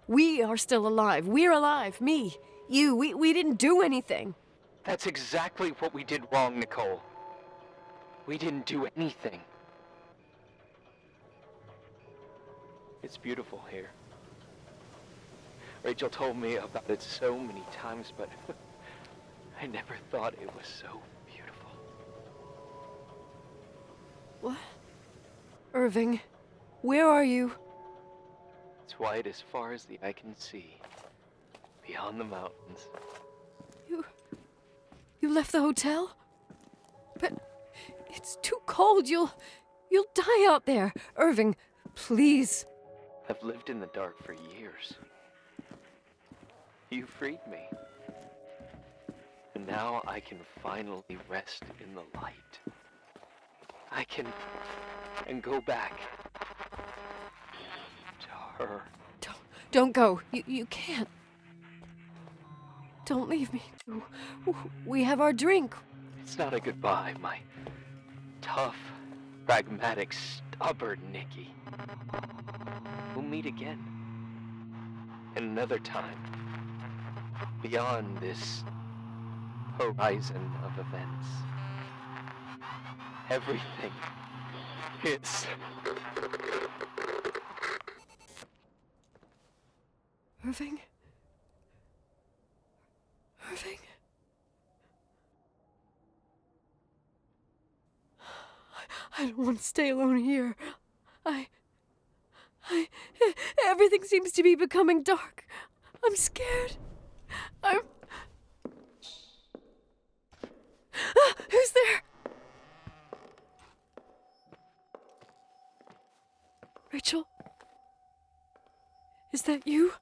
We are still alive. We're alive. Me, you, we didn't do anything. That's exactly what we did wrong, Nicole. We didn't do anything. It's beautiful here. Rachel told me about it so many times, but I never thought it was so beautiful. What? Irving, where are you? It's white as far as the eye can see, beyond the mountains. You left the hotel? But it's too cold. You'll die out there. Irving, please. I've lived in the dark for years. You freed me. And now I can finally rest in the light. I can go back to her. Don't go. You can't. Don't leave me. We have our drink. It's not a goodbye, my tough, pragmatic, stubborn Nikki. We'll meet again. And another time. Beyond this horizon of events. Everything is... Irving? Irving? I don't want to stay alone here. Everything seems to be becoming dark. I'm scared. Who's there? Rachel? Is that you?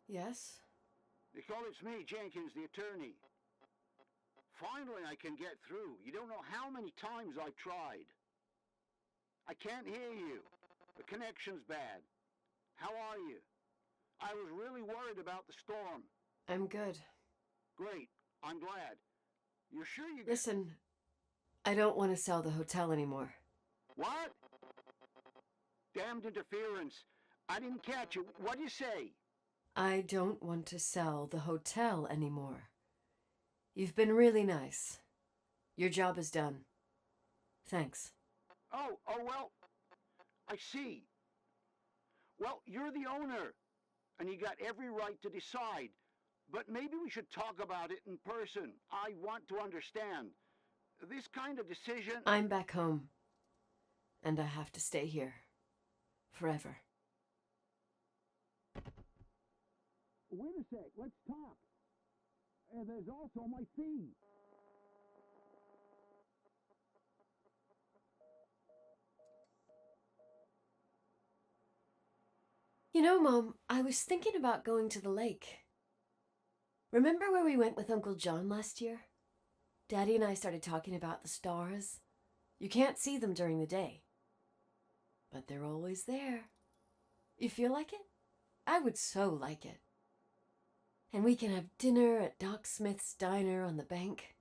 Yes? Nicole, it's me, Jenkins, the attorney. Finally, I can get through. You don't know how many times I've tried. I can't hear you. The connection's bad. How are you? I was really worried about the storm. I'm good. Great. I'm glad. You're sure you... Listen, I don't want to sell the hotel anymore. What? Damned interference. I didn't catch you. What'd you say? I don't want to sell the hotel anymore. You've been really nice. Your job is done. Thanks. Oh, well, I see. Well, you're the owner, and you got every right to decide. But maybe we should talk about it in person. I want to understand. This kind of decision... I'm back home, and I have to stay here. Forever. Wait a sec, let's talk. There's also my fee. You know, Mom, I was thinking about going to the lake. Remember where we went with Uncle John last year? Daddy and I started talking about the stars. You can't see them during the day, but they're always there. You feel like it? I would so like it. And we can have dinner at Doc Smith's diner on the bank.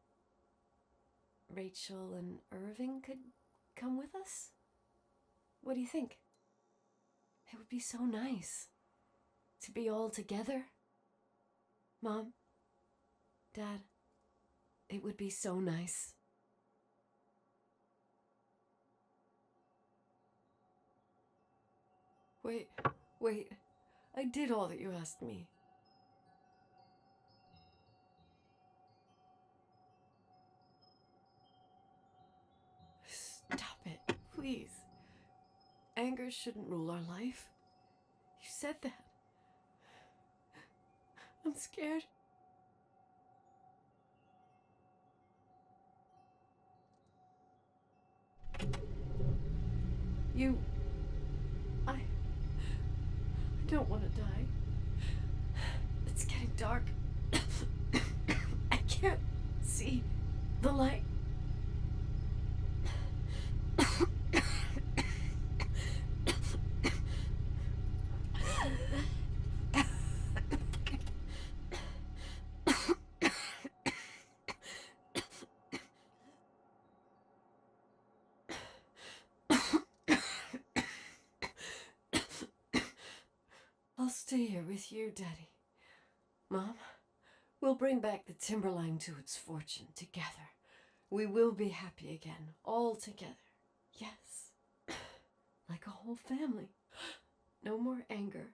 Rachel and Irving could come with us? What do you think? It would be so nice to be all together. Mom, Dad, it would be so nice. Wait, I did all that you asked me. Stop it, please. Anger shouldn't rule our life. You said that. I'm scared. I don't want to die. It's getting dark. I can't see the light. here with you, Daddy. Mom, we'll bring back the Timberline to its fortune together. We will be happy again, all together. Yes. Like a whole family. No more anger,